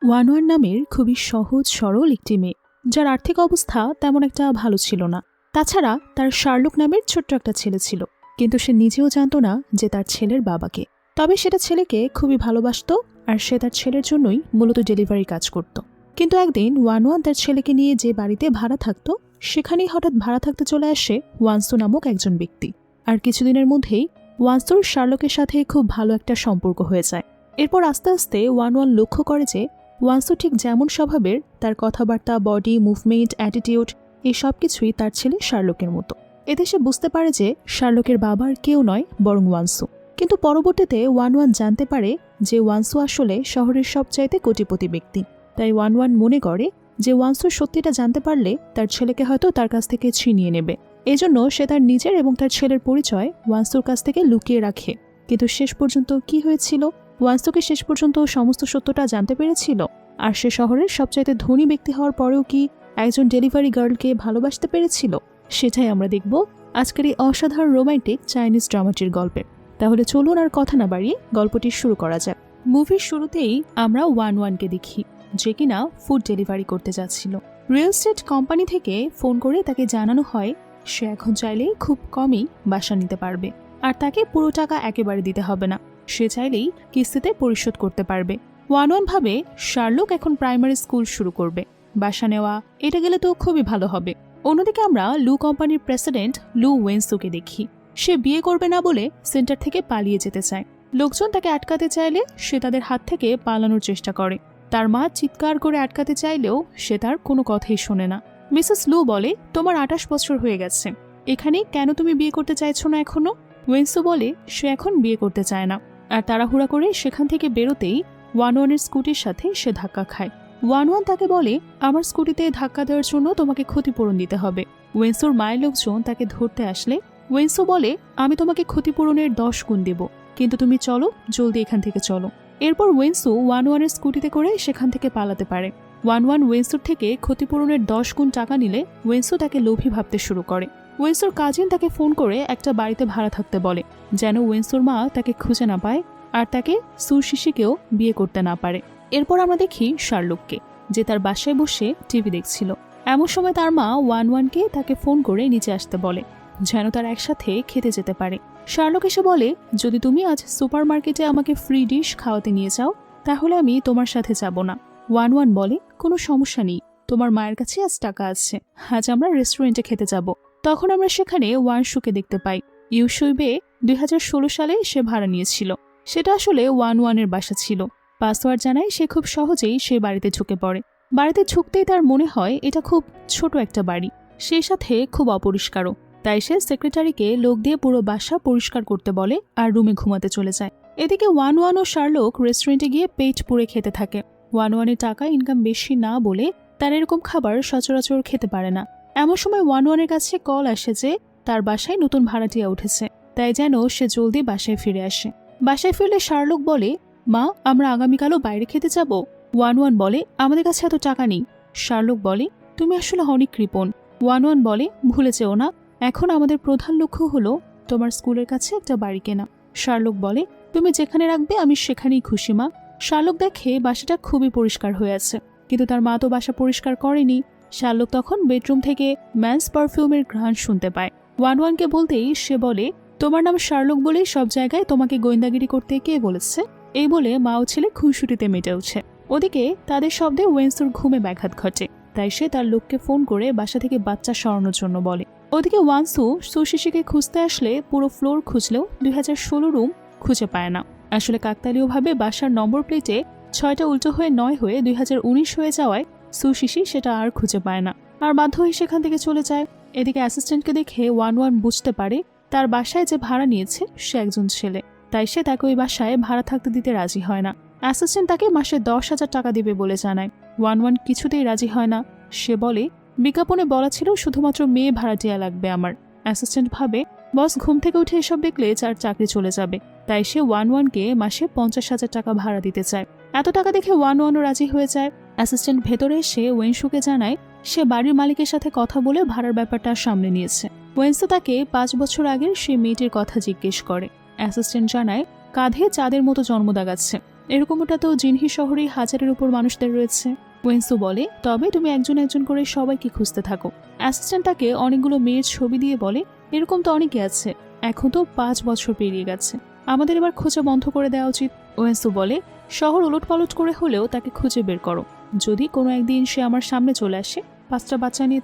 One one নামের খুবই সহজ সরল একটি মেয়ে, যার আর্থিক অবস্থা তেমন একটা ভালো ছিল না। তাছাড়া তার শার্লক নামের ছোট্ট একটা ছেলে ছিল, কিন্তু সে নিজেও জানতো না যে তার ছেলের বাবাকে। তবে সেটা ছেলেকে খুবই ভালোবাসত, আর সে তার ছেলের জন্যই মূলত ডেলিভারি কাজ করত। কিন্তু একদিন ওয়ান ওয়ান তার ছেলেকে নিয়ে যে বাড়িতে ভাড়া থাকতো, সেখানেই হঠাৎ ভাড়া থাকতে চলে আসে ওয়ানসু নামক একজন ব্যক্তি। আর কিছুদিনের মধ্যেই ওয়ানসুর শার্লকের সাথে খুব ভালো একটা সম্পর্ক হয়ে যায়। এরপর আস্তে আস্তে ওয়ান ওয়ান লক্ষ্য করে যে ওয়ানসু ঠিক যেমন স্বভাবের, তার কথাবার্তা, বডি মুভমেন্ট, অ্যাটিটিউড, এই সব কিছুই তার ছেলে শার্লকের মতো। এতে সে বুঝতে পারে যে শার্লকের বাবার কেউ নয়, বরং ওয়ানসু। কিন্তু পরবর্তীতে ওয়ান ওয়ান জানতে পারে যে ওয়ানসু আসলে শহরের সবচাইতে কোটিপতি ব্যক্তি। তাই ওয়ান ওয়ান মনে করে যে ওয়ানসুর সত্যিটা জানতে পারলে তার ছেলেকে হয়তো তার কাছ থেকে ছিনিয়ে নেবে। এজন্য সে তার নিজের এবং তার ছেলের পরিচয় ওয়ানসুর কাছ থেকে লুকিয়ে রাখে। কিন্তু শেষ পর্যন্ত কি হয়েছিল? ওয়ানসুকে শেষ পর্যন্ত সমস্ত সত্যটা জানতে পেরেছিল, আর সে শহরের সবচাইতে ধনী ব্যক্তি হওয়ার পরেও কি একজন ডেলিভারি গার্লকে ভালোবাসতে পেরেছিল? সেটাই আমরা দেখব আজকের এই অসাধারণ রোমান্টিক চাইনিজ ড্রামাটির গল্পে। তাহলে চলুন আর কথা না বাড়িয়ে গল্পটি শুরু করা যাক। মুভির শুরুতেই আমরা ওয়ান ওয়ানকে দেখি, যে কিনা ফুড ডেলিভারি করতে যাচ্ছিল। রিয়েল এস্টেট কোম্পানি থেকে ফোন করে তাকে জানানো হয় সে এখন চাইলেই খুব কমই বাসা নিতে পারবে, আর তাকে পুরো টাকা একেবারে দিতে হবে না। সে চাইলেই কিস্তিতে পরিশোধ করতে পারবে। ওয়ান ওয়ান ভাবে শার্লক এখন প্রাইমারি স্কুল শুরু করবে, বাসা নেওয়া এটা গেলে তো খুবই ভালো হবে। অন্যদিকে আমরা লু কোম্পানির প্রেসিডেন্ট লু ওয়েনসুকে দেখি। সে বিয়ে করবে না বলে সেন্টার থেকে পালিয়ে যেতে চায়। লোকজন তাকে আটকাতে চাইলে সে তাদের হাত থেকে পালানোর চেষ্টা করে। তার মা চিৎকার করে আটকাতে চাইলেও সে তার কোনো কথাই শোনে না। মিসেস লু বলে, তোমার 28 বছর হয়ে গেছে, এখানে কেন তুমি বিয়ে করতে চাইছো না এখনো? ওয়েনসু বলে সে এখন বিয়ে করতে চায় না। আর তাড়াহুড়া করে সেখান থেকে বেরোতেই ওয়ান ওয়ানের স্কুটির সাথে সে ধাক্কা খায়। ওয়ান ওয়ান তাকে বলে, আমার স্কুটিতে ধাক্কা দেওয়ার জন্য তোমাকে ক্ষতিপূরণ দিতে হবে। ওয়েনসুর মায়ের লোকজন তাকে ধরতে আসলে ওয়েনসু বলে, আমি তোমাকে ক্ষতিপূরণের 10 গুণ দেব, কিন্তু তুমি চলো, জলদি এখান থেকে চলো। এরপর ওয়েনসু ওয়ান ওয়ানের স্কুটিতে করে সেখান থেকে পালাতে পারে। ওয়ান ওয়ান ওয়েনসুর থেকে ক্ষতিপূরণের 10 গুণ টাকা নিলে ওয়েনসু তাকে লোভী ভাবতে শুরু করে। ওয়েনসুর কাজিন তাকে ফোন করে একটা বাড়িতে ভাড়া থাকতে বলে, যেন ওয়েনসুর মা তাকে খুঁজে না পায় আর তাকে সুশিশিকেও বিয়ে করতে না পারে। এরপর আমরা দেখি শার্লককে, যে তার বাসায় বসে টিভি দেখছিল। এমন সময় তার মা ওয়ান ওয়ানকে তাকে ফোন করে নিচে আসতে বলে, যেন তারা একসাথে খেতে যেতে পারে। শার্লক এসে বলে, যদি তুমি আজ সুপার মার্কেটে আমাকে ফ্রি ডিশ খাওয়াতে নিয়ে যাও, তাহলে আমি তোমার সাথে যাব না। ওয়ান ওয়ান বলে, কোনো সমস্যা নেই, তোমার মায়ের কাছে আজ টাকা আছে, আজ আমরা রেস্টুরেন্টে খেতে যাব। তখন আমরা সেখানে ওয়ানসুকে দেখতে পাই। ইউসুইবে 2016 সালে সে ভাড়া নিয়েছিল। সেটা আসলে ওয়ান ওয়ানের বাসা ছিল। পাসওয়ার্ড জানায় সে খুব সহজেই সে বাড়িতে ঢুকে পড়ে। বাড়িতে ঢুকতেই তার মনে হয় এটা খুব ছোট একটা বাড়ি, সেই সাথে খুব অপরিষ্কারও। তাই সে সেক্রেটারিকে লোক দিয়ে পুরো বাসা পরিষ্কার করতে বলে আর রুমে ঘুমাতে চলে যায়। এদিকে ওয়ান ওয়ান ও শার্লক রেস্টুরেন্টে গিয়ে পেট পুড়ে খেতে থাকে। ওয়ান ওয়ানের টাকা ইনকাম বেশি না বলে তার এরকম খাবার সচরাচর খেতে পারে না। এমন সময় ওয়ান ওয়ানের কাছে কল আসে যে তার বাসায় নতুন ভাড়াটিয়া উঠেছে, তাই যেন সে জলদি বাসায় ফিরে আসে। বাসায় ফিরলে শার্লক বলে, মা, আমরা আগামীকালও বাইরে খেতে যাব। ওয়ান ওয়ান বলে, আমাদের কাছে এত টাকা নেই। শার্লক বলে, তুমি আসলে অনেক কৃপণ। ওয়ান ওয়ান বলে, ভুলে যেও না, এখন আমাদের প্রধান লক্ষ্য হলো তোমার স্কুলের কাছে একটা বাড়ি কেনা। শার্লক বলে, তুমি যেখানে রাখবে আমি সেখানেই খুশি মা। শার্লক দেখে বাসাটা খুবই পরিষ্কার হয়ে আছে, কিন্তু তার মা তো বাসা পরিষ্কার করেনি। শার্লক তখন বেডরুম থেকে ম্যান্স পারফিউমের ঘ্রাণ শুনতে পায়। ওয়ান ওয়ানকে বলতেই সে বলে, তোমার নাম শার্লক বলেই সব জায়গায় তোমাকে গোয়েন্দাগিরি করতে কে বলেছে? এই বলে মা ও ছেলে খুনসুটিতে মেতে উঠছে। ওদিকে তাদের শব্দে ওয়েনসুর ঘুমে ব্যাঘাত ঘটে, তাই সে তার লোককে ফোন করে বাসা থেকে বাচ্চা সরানোর জন্য বলে। ওদিকে ওয়ানসু সুশিশিকে খুঁজতে আসলে পুরো ফ্লোর খুঁজলেও 2016 রুম খুঁজে পায় না। আসলে কাকতালীয়ভাবে বাসার নম্বর প্লেটে 6টা উল্টো হয়ে 9 হয়ে 2019 হয়ে যাওয়ায় সুশিশি সেটা আর খুঁজে পায় না, আর বাধ্য হয়ে সেখান থেকে চলে যায়। এদিকে অ্যাসিস্ট্যান্টকে দেখে ওয়ান ওয়ান বুঝতে পারে তার বাসায় যে ভাড়া নিয়েছে সে একজন ছেলে, তাই সে তাকে ওই বাসায় ভাড়া থাকতে দিতে রাজি হয় না। অ্যাসিস্ট্যান্ট তাকে মাসে 10,000 টাকা দিবে বলে জানায়। ওয়ান ওয়ান কিছুতেই রাজি হয় না। সে বলে, বিজ্ঞাপনে বলা ছিল শুধুমাত্র মেয়ে ভাড়াটিয়া লাগবে আমার। অ্যাসিস্ট্যান্ট ভাবে বস ঘুম থেকে উঠে এসব দেখলে তার চাকরি চলে যাবে, তাই সে ওয়ান ওয়ানকে মাসে 50,000 টাকা ভাড়া দিতে চায়। এত টাকা দেখে ওয়ান ওয়ানও রাজি হয়ে যায়। অ্যাসিস্ট্যান্ট ভেতরে এসে ওয়েনসুকে জানায় সে বাড়ির মালিকের সাথে কথা বলে ভাড়ার ব্যাপারটা সামনে নিয়েছে। ওয়েনসু তাকে 5 বছর আগের সে মেয়েটির কথা জিজ্ঞেস করে। অ্যাসিস্ট্যান্ট জানায় কাঁধে চাঁদের মতো জন্মদাগ আছে। এরকমটা তো জিনহি শহরেই হাজারের উপর মানুষদের রয়েছে। ওয়েন্সু বলে, তবে তুমি একজন একজন করে সবাইকে খুঁজতে থাকো। অ্যাসিস্ট্যান্ট তাকে অনেকগুলো মেয়ের ছবি দিয়ে বলে, এরকম তো অনেকে আছে, এখন তো 5 বছর পেরিয়ে গেছে, আমাদের এবার খোঁজা বন্ধ করে দেওয়া উচিত। ওয়েন্সু বলে, শহর উলটপালট করে হলেও তাকে খুঁজে বের করো। যদি কোনো একদিন সে আমার সামনে চলে আসে 5টা বাচ্চা নিয়ে,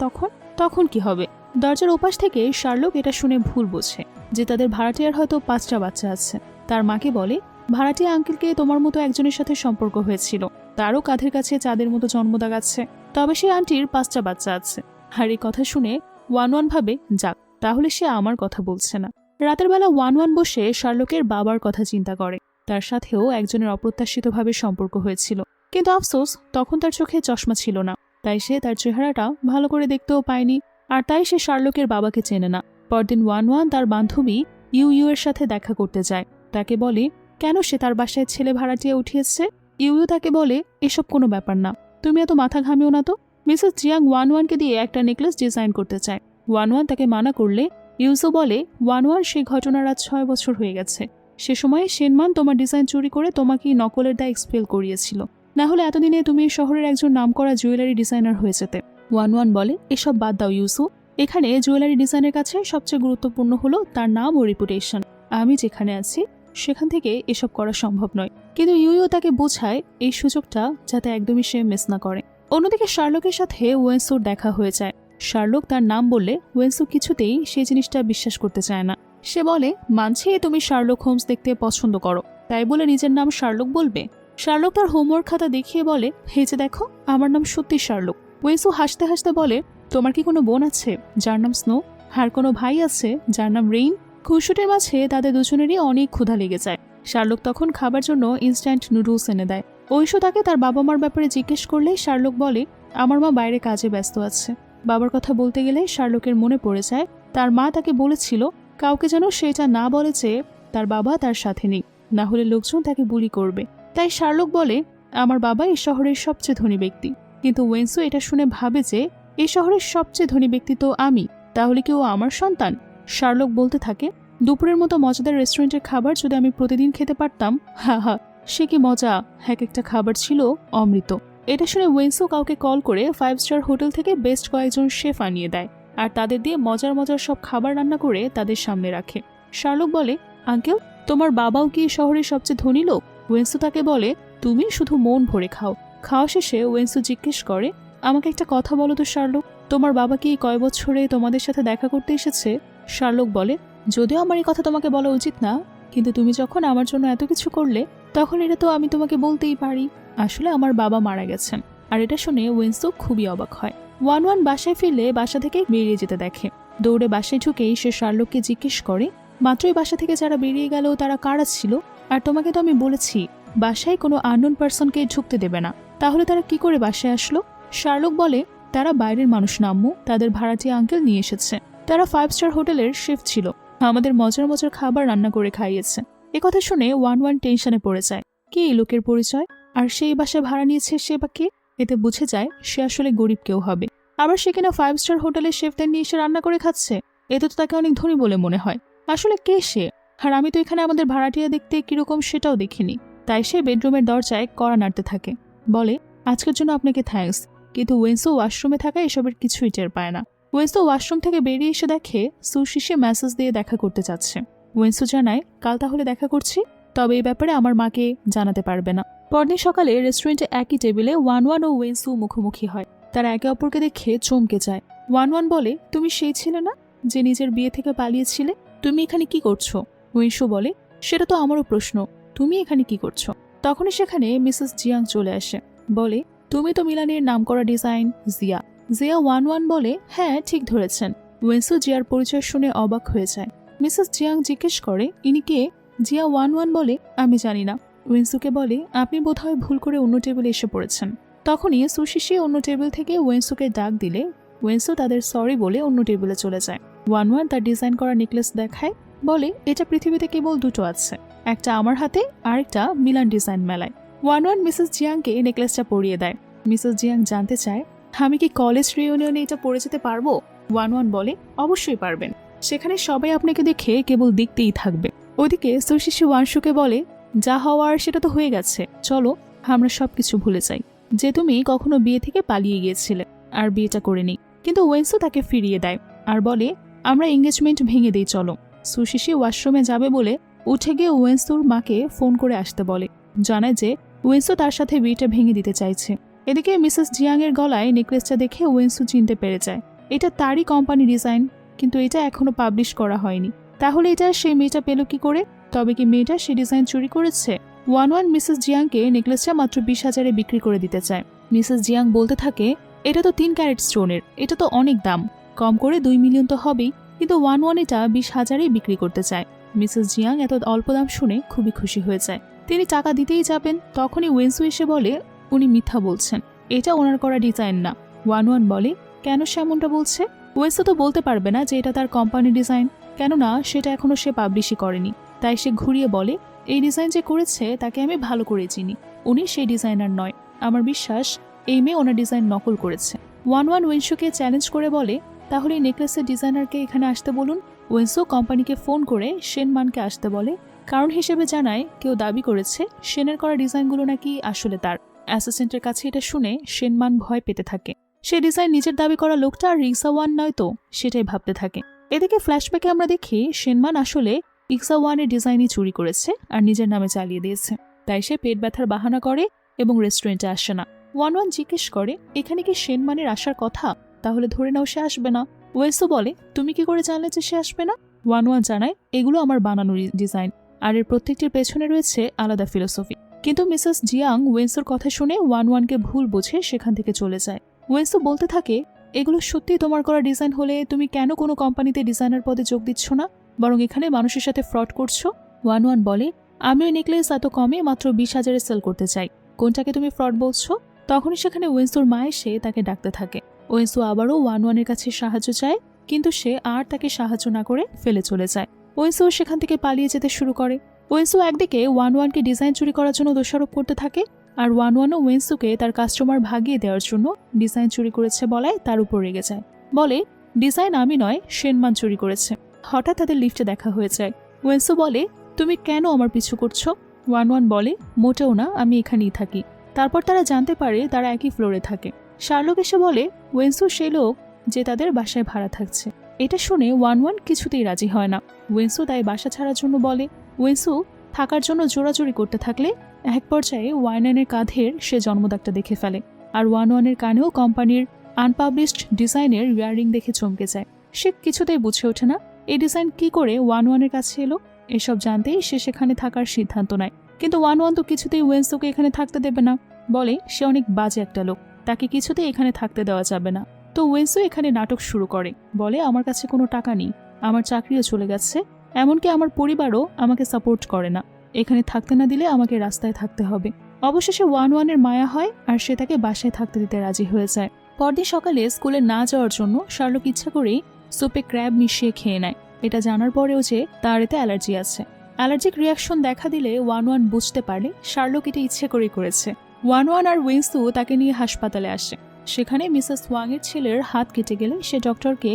তখন কি হবে? দরজার ওপাশ থেকে শার্লক এটা শুনে ভুল বোঝে যে তাদের ভাড়াটিয়ার হয়তো 5টা বাচ্চা আছে। তার মাকে বলে, ভাড়াটিয়া আঙ্কেলকে তোমার মতো একজনের সাথে সম্পর্ক হয়েছিল, তারও কাঁধের কাছে চাঁদের মতো জন্মদাগ আছে, তবে সে আন্টির 5টা বাচ্চা আছে। আর এই কথা শুনে ওয়ান ভাবে, যাক, তাহলে সে আমার কথা বলছে না। রাতের বেলা ওয়ান বসে শার্লকের বাবার কথা চিন্তা করে। তার সাথেও একজনের অপ্রত্যাশিতভাবে সম্পর্ক হয়েছিল, কিন্তু আফসোস তখন তার চোখে চশমা ছিল না, তাই সে তার চেহারাটা ভালো করে দেখতেও পায়নি, আর তাই সে শার্লকের বাবাকে চেনে না। পরদিন ওয়ান তার বান্ধবী ইউ এর সাথে দেখা করতে যায়। তাকে বলে কেন সে তার বাসায় ছেলে ভাড়াটিয়ে উঠিয়েছে। ইউ তাকে বলে, এসব কোনো ব্যাপার না, তুমি এত মাথা ঘামিও না তো। মিসেস জিয়াং ওয়ানকে দিয়ে একটা নেকলেস ডিজাইন করতে চায়। ওয়ান তাকে মানা করলে ইউজো বলে, ওয়ান সেই ঘটনার আজ 6 বছর হয়ে গেছে। সে সময়ে সেনমান তোমার ডিজাইন চুরি করে তোমাকে নকলের দায় এক্সপেল করিয়েছিল, না হলে এতদিনে তুমি এই শহরের একজন নামকরা জুয়েলারি ডিজাইনার হয়ে যেতে। ওয়ান বলে, এসব বাদ দাও ইউসু, এখানে জুয়েলারি ডিজাইনের কাছে সবচেয়ে গুরুত্বপূর্ণ হলো তার নাম ও রেপুটেশন। আমি যেখানে আছি সেখান থেকে এসব করা সম্ভব নয়। কিন্তু ইউ তাকে বোঝায় এই সুযোগটা যাতে একদমই সে মিস না করে। অন্যদিকে শার্লকের সাথে ওয়েন্সুর দেখা হয়ে যায়। শার্লক তার নাম বললে ওয়েন্সু কিছুতেই সেই জিনিসটা বিশ্বাস করতে চায় না। সে বলে, মানছি তুমি শার্লক হোমস দেখতে পছন্দ করো, তাই বলে নিজের নাম শার্লক বলবে? শার্লক তার হোমওয়ার্ক খাতা দেখিয়ে বলে, এই যে দেখো, আমার নাম সত্যি শার্লক। ওয়েন্সু হাসতে হাসতে বলে, তোমার কি কোনো বোন আছে যার নাম স্নো? আর কোনো ভাই আছে যার নাম রেইন? খুশির মাঝে তাদের দুজনেরই অনেক ক্ষুধা লেগে যায়। শার্লক তখন খাবার জন্য ইনস্ট্যান্ট নুডলস এনে দেয়। ঐশু তাকে তার বাবা মার ব্যাপারে জিজ্ঞেস করলে শার্লক বলে, আমার মা বাইরে কাজে ব্যস্ত আছে। বাবার কথা বলতে গেলে শার্লকের মনে পড়ে যায় তার মা তাকে বলেছিল কাউকে যেন সেটা না বলে যে তার বাবা তার সাথে নেই, না হলে লোকজন তাকে বুলি করবে। তাই শার্লক বলে, আমার বাবা এই শহরের সবচেয়ে ধনী ব্যক্তি। কিন্তু ওয়েন্সু এটা শুনে ভাবে যে এই শহরের সবচেয়ে ধনী ব্যক্তি তো আমি, তাহলে কি ও আমার সন্তান? শার্লক বলতে থাকে, দুপুরের মতো মজাদার রেস্টুরেন্টের খাবার যদি আমি প্রতিদিন খেতে পারতাম, হা হা, সে কি মজা, এক একটা খাবার ছিল অমৃত। এটা শুনে ওয়েন্সু কাউকে কল করে 5 স্টার হোটেল থেকে বেস্ট কয়েকজন শেফ আনিয়ে দেয়, আর তাদের দিয়ে মজার মজার সব খাবার রান্না করে তাদের সামনে রাখে। শার্লক বলে, আঙ্কেল, তোমার বাবাও কি শহরের সবচেয়ে ধনী লোক? ওয়েন্সু তাকে বলে, তুমি শুধু মন ভরে খাও। খাওয়া শেষে ওয়েন্সু জিজ্ঞেস করে, আমাকে একটা কথা বলো তো শার্লক, তোমার বাবা কি কয় বছরে তোমাদের সাথে দেখা করতে এসেছে? শার্লক বলে, যদিও আমার এই কথা তোমাকে বলা উচিত না, কিন্তু তুমি যখন আমার জন্য এত কিছু করলে তখন এটা তো আমি তোমাকে বলতেই পারি। আসলে আমার বাবা মারা গেছেন। আর এটা শুনে ওয়েন্সু খুবই অবাক হয়। ওয়ান বাসায় ফিরলে বাসা থেকে বেরিয়ে যেতে দেখে। দৌড়ে বাসায় ঢুকেই সে শার্লককে জিজ্ঞেস করে, মাত্রই বাসা থেকে যারা বেরিয়ে গেল তারা কারা ছিল? আর তোমাকে তো আমি বলেছি বাসায় কোনো আননোন পার্সনকে ঢুকতে দেবে না, তাহলে তারা কি করে বাসায় আসলো? শার্লক বলে, তারা বাইরের মানুষ নাম্মু, তাদের ভাড়াটিয়া আঙ্কেল নিয়ে এসেছে। তারা 5 স্টার হোটেলের শেফ ছিল, আমাদের মজার মজার খাবার রান্না করে খাইয়েছে। কথা শুনে ওয়ান টেনশনে পড়ে যায়। কে এই লোকের পরিচয়? আর সেই বাসায় ভাড়া নিয়েছে সে বা কে? এতে বুঝে যায় সে আসলে গরিব কেউ হবে। আবার সে কিনা 5 স্টার হোটেলের শেফদের নিয়ে এসে রান্না করে খাচ্ছে, এতে তো তাকে অনেক ধনী বলে মনে হয়। আসলে কে সে? আর আমি তো এখানে আমাদের ভাড়াটিয়া দেখতে কিরকম সেটাও দেখিনি। তাই সে বেডরুমের দরজায় কড়া নাড়তে থাকে, বলে, আজকের জন্য আপনাকে থ্যাঙ্কস। কিন্তু ওয়েন্সু ওয়াশরুমে থাকা এসবের কিছুই টের পায় না। ওয়েন্সু ওয়াশরুম থেকে বেরিয়ে এসে দেখে সুশিসে মেসেজ দিয়ে দেখা করতে চাচ্ছে। ওয়েন্সু জানায়, কাল তাহলে দেখা করছি, তবে এই ব্যাপারে আমার মাকে জানাতে পারবে না। পরদিন সকালে রেস্টুরেন্টে একই টেবিলে ওয়ান ও ওয়েন্সু মুখোমুখি হয়। তারা একে অপরকে দেখে চমকে যায়। ওয়ান বলে, তুমি সেই ছিলে না যে নিজের বিয়ে থেকে পালিয়েছিলে? তুমি এখানে কি করছো? ওয়েন্সু বলে, সেটা তো আমারও প্রশ্ন, তুমি এখানে কি করছো? তখনই সেখানে মিসেস জিয়াং চলে আসে। বলে, তুমি তো মিলানের নামকরা ডিজাইন জিয়া। জিয়া ওয়ান বলে, হ্যাঁ ঠিক ধরেছেন। ওয়েন্সু জিয়ার পরিচয় শুনে অবাক হয়ে যায়। মিসেস জিয়াং জিজ্ঞেস করে, ইনি কে? জিয়া ওয়ান বলে, আমি জানি না। ওয়েন্সুকে বলে, আপনি বোধহয় ভুল করে অন্য টেবিলে এসে পড়েছেন। তখনই সুশিসি অন্য টেবিল থেকে ওয়েন্সুকে ডাক দিলে ওয়েন্সু তাদের সরি বলে অন্য টেবিলে চলে যায়। ওয়ান তার ডিজাইন করা নেকলেস দেখায়, বলে, এটা পৃথিবীতে কেবল দুটো আছে, একটা আমার হাতে আর একটা মিলান ডিজাইন মেলায়। ওয়ান মিসেস জিয়াংকে নেকলেসটা পরিয়ে দেয়। মিসেস জিয়াং জানতে চায়, আমি কি কলেজ রিউনিয়নে এটা পরে যেতে পারবো? ওয়ান বলে, অবশ্যই পারবেন, সেখানে সবাই আপনাকে দেখে কেবল দেখতেই থাকবে। ওদিকে সুশিসি ওয়ানশুকে বলে, যা হওয়ার সেটা তো হয়ে গেছে, চলো আমরা সবকিছু ভুলে যাই যে তুমি কখনো বিয়ে থেকে পালিয়ে গিয়েছিলে আর বিয়েটা করে নিই। কিন্তু ওয়েন্সু তাকে ফিরিয়ে দেয় আর বলে আমরা এঙ্গেজমেন্ট ভেঙে দিই চলো। সুশিশি ওয়াশরুমে যাবে বলে উঠে গিয়ে ওয়েন্সুর মাকে ফোন করে আসতে বলে, জানায় যে ওয়েন্সু তার সাথে বিয়েটা ভেঙে দিতে চাইছে। এদিকে মিসেস জিয়াং এর গলায় নেকলেসটা দেখে ওয়েন্সু চিনতে পেরে যায় এটা তারই কোম্পানি ডিজাইন, কিন্তু এটা এখনো পাবলিশ করা হয়নি। তাহলে এটা সেই মেয়েটা পেল কি করে? তবে কি মেয়েটা সে ডিজাইন চুরি করেছে? ওয়ান মিসেস জিয়াংকে নেকলেসটা মাত্র 20,000-এ বিক্রি করে দিতে চায়। মিসেস জিয়াং বলতে থাকে এটা তো 3 ক্যারেট স্টোনের, এটা তো অনেক দাম, কম করে 2 মিলিয়ন তো হবেই, কিন্তু ওয়ান এটা 20,000-এ বিক্রি করতে চায়। মিসেস জিয়াং এত অল্প দাম শুনে খুবই খুশি হয়ে যায়। তিনি টাকা দিতেই যাবেন, তখনই ওয়েন্সু এসে বলে উনি মিথ্যা বলছেন, এটা ওনার করা ডিজাইন না। ওয়ান বলে কেন সে এমনটা বলছে? ওয়েন্সু তো বলতে পারবে না যে এটা তার কোম্পানি ডিজাইন, কেননা সেটা এখনো সে পাবলিশই করেনি। তাই সে ঘুরিয়ে বলে এই ডিজাইন যে করেছে তাকে আমি ভালো করে চিনি, উনি সেই ডিজাইনার নয়, আমার বিশ্বাস এই মেয়ে ওনার ডিজাইন নকল করেছে। ওয়ান ওয়েন্সুকে চ্যালেঞ্জ করে বলে তাহলে এই নেকলেসের ডিজাইনারকে এখানে আসতে বলুন। ওয়েন্সু কোম্পানিকে ফোন করে শেনমানকে আসতে বলে, কারণ হিসেবে জানায় কেউ দাবি করেছে শেনের করা ডিজাইনগুলো নাকি আসলে তার। অ্যাসিস্ট্যান্টের কাছে এটা শুনে শেনমান ভয় পেতে থাকে, সে ডিজাইন নিজের দাবি করা লোকটা রিক্সা ওয়ান নয় তো, সেটাই ভাবতে থাকে। এদিকে ফ্ল্যাশব্যাকে আমরা দেখি শেনমান আসলে রিক্সা ওয়ানের ডিজাইনই চুরি করেছে আর নিজের নামে চালিয়ে দিয়েছে। তাই সে পেট ব্যথার বাহানা করে এবং রেস্টুরেন্টে আসে না। ওয়ান জিজ্ঞেস করে এখানে কি শেনমানের আসার কথা, তাহলে ধরে নাও সে আসবে না। ওয়েসু বলে তুমি কি করে জানলে যে সে আসবে না? ওয়ান জানায় এগুলো আমার বানানো ডিজাইন আর এর প্রত্যেকটির পেছনে রয়েছে আলাদা ফিলোসফি। কিন্তু মিসেস জিয়াং ওয়েন্সুর কথা শুনে ওয়ানকে ভুল বুঝে সেখান থেকে চলে যায়। ওয়েন্সু বলতে থাকে এগুলো সত্যিই তোমার করা ডিজাইন হলে তুমি কেন কোনো কোম্পানিতে ডিজাইনার পদে যোগ দিচ্ছ না, বরং এখানে মানুষের সাথে ফ্রড করছো। ওয়ান বলে আমি ওই নেকলেস এত কমে মাত্র 20,000-এ সেল করতে চাই, কোনটাকে তুমি ফ্রড বলছো? তখনই সেখানে ওয়েন্সুর মা এসে তাকে ডাকতে থাকে। ওয়েন্সু আবারও ওয়ানের কাছে সাহায্য চায়, কিন্তু সে আর তাকে সাহায্য না করে ফেলে চলে যায়। ওয়েন্সু সেখান থেকে পালিয়ে যেতে শুরু করে। ওয়েন্সু একদিকে ওয়ানকে ডিজাইন চুরি করার জন্য দোষারোপ করতে থাকে, আর ওয়ানও ওয়েন্সুকে তার কাস্টমার ভাগিয়ে দেওয়ার জন্য ডিজাইন চুরি করেছে বলায় তার উপর রেগে যায়। বলে ডিজাইন আমি নয়, শেনমান চুরি করেছে। হঠাৎ তাদের লিফটে দেখা হয়ে যায়। ওয়েন্সু বলে তুমি কেন আমার পিছু করছো? ওয়ান বলে মোটেও না, আমি এখানেই থাকি। তারপর তারা জানতে পারে তারা একই ফ্লোরে থাকে। শার্লক এসে বলে ওয়েন্সু সেই লোক যে তাদের বাসায় ভাড়া থাকছে। এটা শুনে ওয়ান কিছুতেই রাজি হয় না। ওয়েন্সু তাই বাসা ছাড়ার জন্য বলে। ওয়েন্সু থাকার জন্য জোরাজুরি করতে থাকলে এক পর্যায়ে ওয়াইনানের কাঁধের সে জন্মদাগটা দেখে ফেলে, আর ওয়ানের কানেও কোম্পানির আনপাবলিশড ডিজাইনের ইয়াররিং দেখে চমকে যায়। সে কিছুতেই বুঝে ওঠে না এই ডিজাইন কি করে ওয়ানের কাছে এলো। এসব জানতেই সে সেখানে থাকার সিদ্ধান্ত নেয়, কিন্তু ওয়ান তো কিছুতেই ওয়েন্সুকে এখানে থাকতে দেবে না, বলে সে অনেক বাজে একটা লোক, তাকে কিছুতেই এখানে থাকতে দেওয়া যাবে না। তো ওয়েন্সু এখানে নাটক শুরু করে, বলে আমার কাছে কোনো টাকা নেই, আমার চাকরিও চলে গেছে, এমনকি আমার পরিবারও আমাকে সাপোর্ট করে না, এখানে থাকতে না দিলে আমাকে রাস্তায় থাকতে হবে। অবশেষে ওয়ানের মায়া হয় আর সে তাকে বাসায় থাকতে দিতে রাজি হয়ে যায়। পরদিন সকালে স্কুলে না যাওয়ার জন্য শার্লক ইচ্ছা করেই সুপে ক্র্যাব মিশিয়ে খেয়ে নেয়। এটা জানার পরেও যে তার এতে অ্যালার্জি আছে। অ্যালার্জিক রিয়াকশন দেখা দিলে ওয়ান বুঝতে পারে শার্লক এটা ইচ্ছে করেই করেছে। ওয়ান আর ওয়েন্সু তাকে নিয়ে হাসপাতালে আসে। সেখানে মিসেস ওয়াংয়ের ছেলের হাত কেটে গেলে সে ডক্টরকে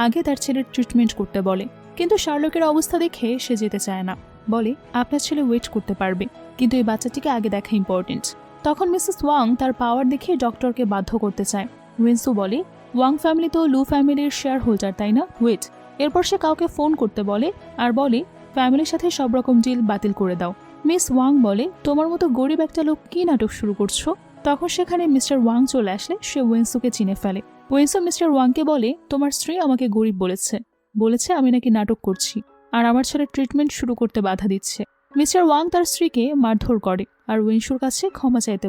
আগে তার ছেলের ট্রিটমেন্ট করতে বলে, কিন্তু শার্লকের অবস্থা দেখে সে যেতে চায় না, বলে আপনার ছেলে ওয়েট করতে পারবে, কিন্তু এই বাচ্চাটিকে আগে দেখা ইম্পর্টেন্ট। তখন মিসেস ওয়াং তার পাওয়ার দেখে ডক্টরকে বাধ্য করতে চায়। ওয়েন্সু বলে ওয়াং ফ্যামিলি তো লু ফ্যামিলির শেয়ার হোল্ডার, তাই না? ওয়েট। এরপর সে কাউকে ফোন করতে বলে আর বলে ফ্যামিলির সাথে সব রকম ডিল বাতিল করে দাও। মিস ওয়াং বলে তোমার মতো গরিব একটা লোক কি নাটক শুরু করছো? তখন সেখানে মিস্টার ওয়াং চলে আসলে সে ওয়েন্সুকে চিনে ফেলে। ওয়েন্সু মিস্টার ওয়াংকে বলে তোমার স্ত্রী আমাকে গরিব বলেছে আমি নাকি নাটক করছি আর আমার ছেলে ট্রিটমেন্ট শুরু করতে বাধা দিচ্ছে। মিস্টার ওয়াং তার স্ত্রীকে মারধর করে আর ওয়েন্সুর কাছে ক্ষমা চাইতে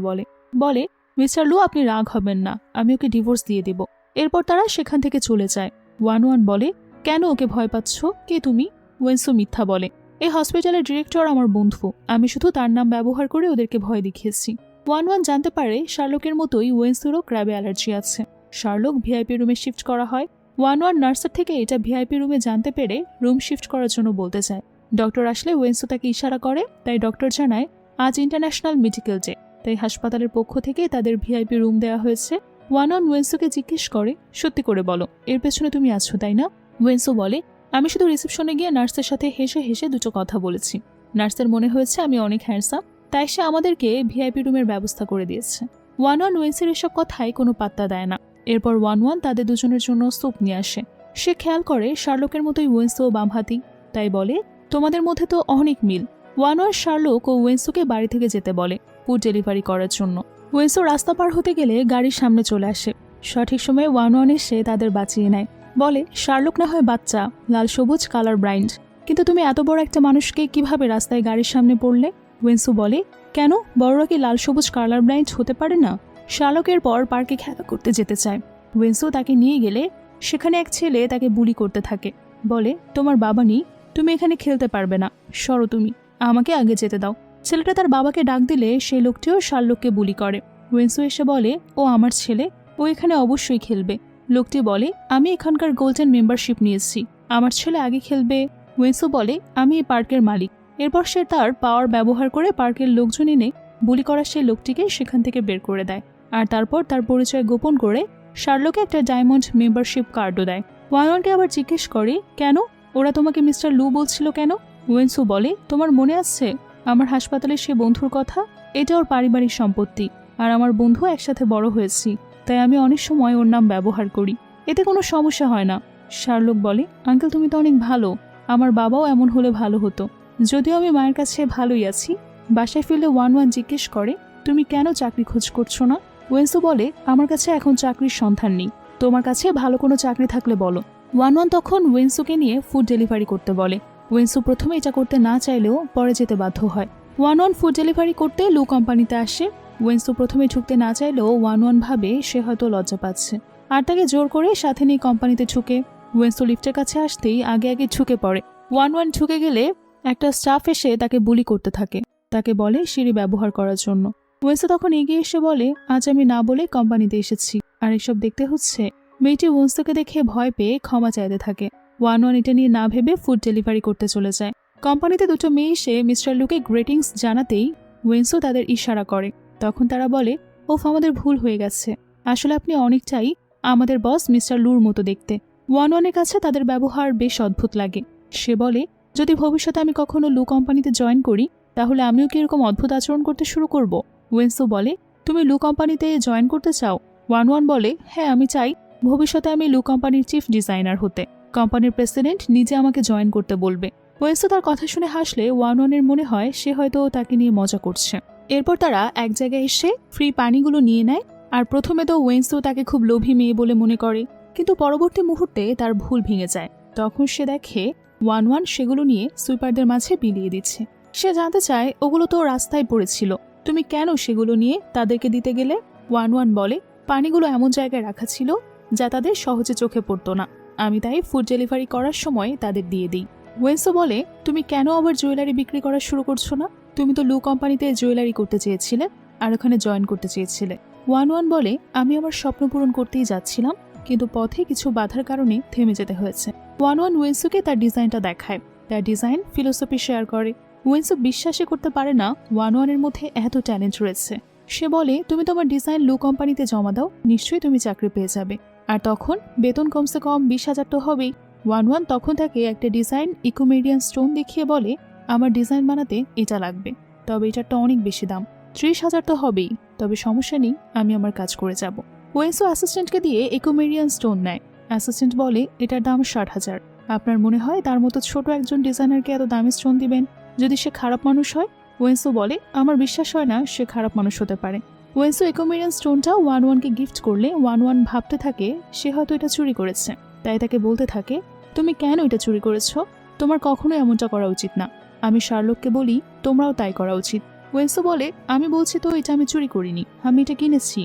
বলে মিস্টার লু আপনি রাগ হবেন না, আমি ওকে ডিভোর্স দিয়ে দেব। এরপর তারা সেখান থেকে চলে যায়। ওয়ান বলে কেন ওকে ভয় পাচ্ছ, কে তুমি? ওয়েন্সু মিথ্যা বলে এই হসপিটালের ডিরেক্টর আমার বন্ধু, আমি শুধু তার নাম ব্যবহার করে ওদেরকে ভয় দেখিয়েছি। ওয়ান জানতে পারে শার্লকের মতোই ওয়েন্সুরও ক্র্যাবে অ্যালার্জি আছে। শার্লক ভিআইপি রুমে শিফট করা হয়। ওয়ান নার্সের থেকে এটা ভিআইপি রুমে জানতে পেরে রুম শিফট করার জন্য বলতে চায়। ডক্টর আসলে ওয়েন্সু তাকে ইশারা করে, তাই ডক্টর জানায় আজ ইন্টারন্যাশনাল মেডিকেল ডে, তাই হাসপাতালের পক্ষ থেকে তাদের ভিআইপি রুম দেওয়া হয়েছে। ওয়ান ওয়েন্সুকে জিজ্ঞেস করে সত্যি করে বলো এর পেছনে তুমি আছো, তাই না? ওয়েন্সু বলে আমি শুধু রিসেপশনে গিয়ে নার্সের সাথে হেসে হেসে দুটো কথা বলেছি। নার্সের মনে হয়েছে আমি অনেক হ্যান্ডসাম, তাই সে আমাদেরকে ভিআইপি রুমের ব্যবস্থা করে দিয়েছে। 1-1 ওয়েন্সির এসব কথাই কোনো পাত্তা দেয় না। এরপর 1-1 তাদের দুজনের জন্য স্যুপ নিয়ে আসে। সে খেয়াল করে শার্লকের মতোই ওয়েন্সও বামহাতি, তাই বলে তোমাদের মধ্যে তো অনেক মিল। 1-1 শার্লক ও ওয়েন্সুকে বাড়ি থেকে যেতে বলে ফুড ডেলিভারি করার জন্য। ওয়েন্সু রাস্তা পার হতে গেলে গাড়ির সামনে চলে আসে। সঠিক সময়ে 1-1 এসে তাদের বাঁচিয়ে নেয়। বলে শার্লক না হয় বাচ্চা, লাল সবুজ কালার ব্লাইন্ড, কিন্তু তুমি এত বড় একটা মানুষকে কিভাবে রাস্তায় গাড়ির সামনে পড়লে? ওয়েন্সু বলে কেন, বড়রা কি লাল সবুজ কালার ব্লাইন্ড হতে পারে না? শার্লকের পর পার্কে খেলা করতে যেতে চায়। ওয়েন্সু তাকে নিয়ে গেলে সেখানে এক ছেলে তাকে বুলি করতে থাকে। বলে তোমার বাবা নেই, তুমি এখানে খেলতে পারবে না, সরো তুমি, আমাকে আগে যেতে দাও। ছেলেটা তার বাবাকে ডাক দিলে সেই লোকটিও শার্লককে বুলি করে। ওয়েন্সু এসে বলে ও আমার ছেলে, ও এখানে অবশ্যই খেলবে। লোকটি বলে আমি এখানকার গোল্ডেন মেম্বারশিপ নিয়েছি, আমার ছেলে আগে খেলবে। ওয়েন্সু বলে আমি এই পার্কের মালিক। এরপর সে তার পাওয়ার ব্যবহার করে পার্কের লোকজন এনে বুলি করা সেই লোকটিকে সেখান থেকে বের করে দেয়। আর তারপর তার পরিচয় গোপন করে শার্লকে একটা ডায়মন্ড মেম্বারশিপ কার্ডও দেয়। 1-1কে আবার জিজ্ঞেস করে কেন, ওরা তোমাকে মিস্টার লু বলছিল কেন? ওয়েন্সু বলে তোমার মনে আছে আমার হাসপাতালে সে বন্ধুর কথা? এটা ওর পারিবারিক সম্পত্তি, আর আমার বন্ধু একসাথে বড় হয়েছি, তাই আমি অনেক সময় ওর নাম ব্যবহার করি, এতে কোনো সমস্যা হয় না। শার্লক বলে আঙ্কেল তুমি তো অনেক ভালো, আমার বাবাও এমন হলে ভালো হতো, যদিও আমি মায়ের কাছে ভালোই আছি। বাসায় ফিরলে 1-1 জিজ্ঞেস করে তুমি কেন চাকরি খোঁজ করছো না? ওয়েন্সু বলে আমার কাছে এখন চাকরির সন্ধান নেই, তোমার কাছে ভালো কোনো চাকরি থাকলে বলো। 1-1 তখন ওয়েন্সুকে নিয়ে ফুড ডেলিভারি করতে বলে। ওয়েন্সু প্রথমে এটা করতে না চাইলেও পরে যেতে বাধ্য হয়। 1-1 ফুড ডেলিভারি করতে লু কোম্পানিতে আসে। ওয়েন্সু প্রথমে ঢুকতে না চাইলেও 1-1 ভাবে সে হয়তো লজ্জা পাচ্ছে, আর তাকে জোর করে সাথে নিয়ে কোম্পানিতে ঢুকে। ওয়েন্সু লিফটের কাছে আসতেই আগে আগে ঢুকে পড়ে। 1-1 ঢুকে গেলে একটা স্টাফ এসে তাকে বুলি করতে থাকে, তাকে বলে সিঁড়ি ব্যবহার করার জন্য। ওয়েন্সু তখন এগিয়ে এসে বলে আজ আমি না বলে কোম্পানিতে এসেছি, আর এসব দেখতে হচ্ছে। মেয়েটি ওয়েন্সুকে দেখে ভয় পেয়ে ক্ষমা চাইতে থাকে। 1-1 এটা নিয়ে না ভেবে ফুড ডেলিভারি করতে চলে যায়। কোম্পানিতে দুটো মেয়ে এসে মিস্টার লুকে গ্রেটিংস জানাতেই ওয়েন্সু তাদের ইশারা করে। তখন তারা বলে ওফ আমাদের ভুল হয়ে গেছে, আসলে আপনি অনেকটাই আমাদের বস মিস্টার লুর মতো দেখতে। 1-1 এর কাছে তাদের ব্যবহার বেশ অদ্ভুত লাগে। সে বলে যদি ভবিষ্যতে আমি কখনো লু কোম্পানিতে জয়েন করি তাহলে আমিও কি এরকম অদ্ভুত আচরণ করতে শুরু করব? ওয়েন্সু বলে তুমি লু কোম্পানিতে জয়েন করতে চাও? 1-1 বলে হ্যাঁ আমি চাই ভবিষ্যতে আমি লু কোম্পানির চিফ ডিজাইনার হতে, কোম্পানির প্রেসিডেন্ট নিজে আমাকে জয়েন করতে বলবে। ওয়েন্সু তার কথা শুনে হাসলে 1-1 এর মনে হয় সে হয়তো তাকে নিয়ে মজা করছে। এরপর তারা এক জায়গায় এসে ফ্রি পানিগুলো নিয়ে নেয়। আর প্রথমে তো ওয়েন্সু তাকে খুব লোভী মেয়ে বলে মনে করে, কিন্তু পরবর্তী মুহূর্তে তার ভুল ভেঙে যায়। তখন সে দেখে 1-1 সেগুলো নিয়ে সুইপারদের মাঝে বিলিয়ে দিচ্ছে। সে জানতে চায় ওগুলো তো রাস্তায় পড়েছিল, তুমি কেন সেগুলো নিয়ে তাদেরকে দিতে গেলে? 1-1 বলে পানিগুলো এমন জায়গায় রাখা ছিল যা তাদের সহজে চোখে পড়তো না, আমি তাই ফুড ডেলিভারি করার সময় তাদের দিয়ে দিই। ওয়েন্সু বলে তুমি কেন আবার জুয়েলারি বিক্রি করা শুরু করছো না? তুমি তো লু কোম্পানিতে জুয়েলারি করতে চেয়েছিলে আর ওখানে জয়েন করতে চেয়েছিলে। 1-1 বলে আমি আমার স্বপ্ন পূরণ করতেই যাচ্ছিলাম, কিন্তু পথে কিছু বাধার কারণে থেমে যেতে হয়েছে। 1-1 ওয়েন্সুকে তার ডিজাইনটা দেখায়। তার ডিজাইন ফিলোসফি শেয়ার করে। ওয়েন্সু বিশ্বাসই করতে পারে না 1-1 এর মধ্যে এত ট্যালেন্ট রয়েছে। সে বলে তুমি তোমার ডিজাইন লু কোম্পানিতে জমা দাও, নিশ্চয়ই তুমি চাকরি পেয়ে যাবে, আর তখন বেতন কমসে কম 20,000 তো হবেই। 1-1 তখন তাকে একটা ডিজাইন ইকোমেরিয়ান স্টোন দেখিয়ে বলে আমার ডিজাইন বানাতে এটা লাগবে, তবে এটারটা অনেক বেশি দাম, 30,000 তো হবেই, তবে সমস্যা নেই, আমি আমার কাজ করে যাব। ওয়েন্সু অ্যাসিস্ট্যান্টকে দিয়ে ইকোমেরিয়ান স্টোন নেয়। অ্যাসিস্ট্যান্ট বলে এটার দাম 60,000। আপনার মনে হয় তার মতো ছোট একজন ডিজাইনারকে এত দামি স্টোন দিবেন? যদি সে খারাপ মানুষ হয়? ওয়েন্সু বলে আমার বিশ্বাস হয় না সে খারাপ মানুষ হতে পারে। ওয়েন্সু ইকোমেরিয়ান স্টোনটা 1-1কে গিফট করলে 1-1 ভাবতে থাকে সে হয়তো এটা চুরি করেছে, তাই তাকে বলতে থাকে তুমি কেন এটা চুরি করেছো? তোমার কখনোই এমনটা করা উচিত না। আমি শার্লককে বলি তোমরাও তাই করা উচিত। ওয়েন্সু বলে আমি বলছি তো এটা আমি চুরি করিনি, আমি এটা কিনেছি।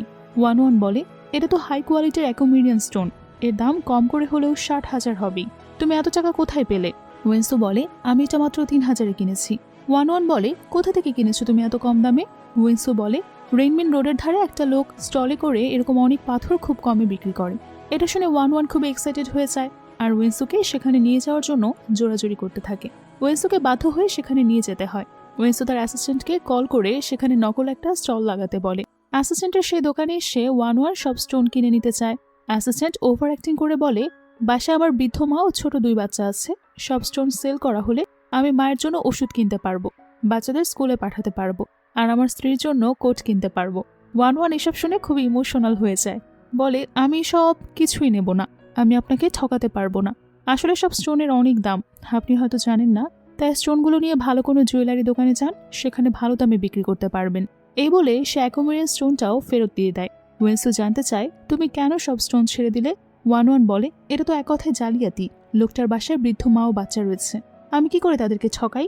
1-1 বলে এটা তো হাই কোয়ালিটির ইকোমেরিয়ান স্টোন, এর দাম কম করে হলেও 60,000 হবেই, তুমি এত টাকা কোথায় পেলে? ওয়েন্সু বলে আমি এটা মাত্র 3,000-এ কিনেছি। 1-1 বলে কোথা থেকে কিনেছো তুমি এত কম দামে? ওয়েন্সু বলে রেইনমিন রোডের ধারে একটা লোক স্টলে করে এরকম অনেক পাথর খুব কমে বিক্রি করে। এটা শুনে 1-1 খুব এক্সাইটেড হয়ে যায় আর ওয়েন্সুকে সেখানে নিয়ে যাওয়ার জন্য জোরাজোরি করতে থাকে। ওয়েন্সুকে বাধ্য হয়ে সেখানে নিয়ে যেতে হয়। ওয়েন্সু তার অ্যাসিস্ট্যান্টকে কল করে সেখানে নকল একটা স্টল লাগাতে বলে। অ্যাসিস্ট্যান্টের সেই দোকানে এসে 1-1 সব স্টোন কিনে নিতে চায়। অ্যাসিস্ট্যান্ট ওভার অ্যাক্টিং করে বলে বাসায় আমার বৃদ্ধ মা ও ছোট 2 বাচ্চা আছে, সব স্টোন সেল করা হলে আমি মায়ের জন্য ওষুধ কিনতে পারবো, বাচ্চাদের স্কুলে পাঠাতে পারবো, আর আমার স্ত্রীর জন্য কোট কিনতে পারবো। 1-1 এসব শুনে খুব ইমোশনাল হয়ে যায়। বলে, আমি সব কিছুই নেব না, আমি আপনাকে ঠকাতে পারবো না। আসলে সব স্টোনের অনেক দাম, আপনি হয়তো জানেন না, তাই স্টোনগুলো নিয়ে ভালো কোনো জুয়েলারি দোকানে যান, সেখানে ভালো দামে বিক্রি করতে পারবেন। এই বলে সে অ্যাকোয়ারিয়াম স্টোনটাও ফেরত দিয়ে দেয়। ওয়েন্সু জানতে চায়, তুমি কেন সব স্টোন ছেড়ে দিলে? 1-1 বলে, এটা তো এক কথায় জালিয়াতি। লোকটার বাসায় বৃদ্ধ মা ও বাচ্চা রয়েছে, আমি কি করে তাদেরকে ঠকাই?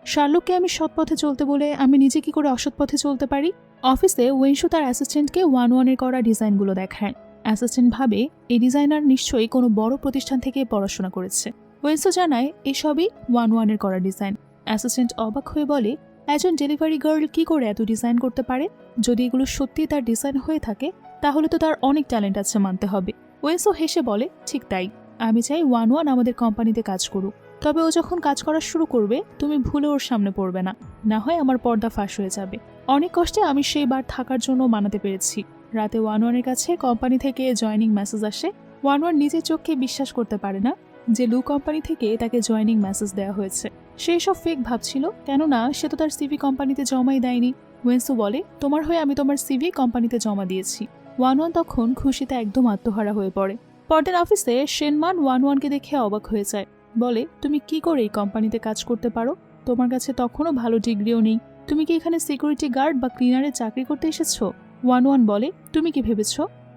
শার্লককে আমি সৎ পথে চলতে বলে আমি নিজে কি করে অসৎ পথে চলতে পারি? অফিসে ওয়েন্সু তার অ্যাসিস্ট্যান্টকে 1-1 করা ডিজাইনগুলো দেখায়। অ্যাসিস্ট্যান্ট ভাবে এই ডিজাইনার নিশ্চয়ই কোনো বড় প্রতিষ্ঠান থেকে পড়াশোনা করেছে। ওয়েন্সু জানায় এসবই 1-1 করা ডিজাইন। অ্যাসিস্ট্যান্ট অবাক হয়ে বলে, একজন ডেলিভারি গার্ল কি করে এত ডিজাইন করতে পারে? যদি এগুলো সত্যি তার ডিজাইন হয়ে থাকে তাহলে তো তার অনেক ট্যালেন্ট আছে মানতে হবে। ওয়েন্সু হেসে বলে, ঠিক তাই, আমি চাই 1-1 আমাদের কোম্পানিতে কাজ করুক। তবে ও যখন কাজ করা শুরু করবে তুমি ভুলে ওর সামনে পড়বে না, না হয় আমার পর্দা ফাঁস হয়ে যাবে। অনেক কষ্টে আমি সেই বার থাকার জন্য মানাতে পেরেছি। রাতে 1-1 কাছে কোম্পানি থেকে জয়নিং মেসেজ আসে। 1-1 নিজের চোখকে বিশ্বাস করতে পারে না যে লু কোম্পানি থেকে তাকে জয়নিং মেসেজ দেওয়া হয়েছে। সে সব ফেক ভাবছিল, কেননা সে তো তার সিভি কোম্পানিতে জমাই দেয়নি। ওয়েন্সু বলে, তোমার হয়ে আমি তোমার সিভি কোম্পানিতে জমা দিয়েছি। 1-1 তখন খুশিতে একদম আত্মহারা হয়ে পড়ে। পরদিন অফিসে শেনমান 1-1কে দেখে অবাক হয়ে যায়। বলে, তুমি কি করে এই কোম্পানিতে কাজ করতে পারো? তোমার কাছে তখনও ভালো ডিগ্রিও নেই, তুমি কি এখানে সিকিউরিটি গার্ড বা ক্লিনারের চাকরি করতে এসেছো? 1-1 বলে, তুমি কি ভেবেছ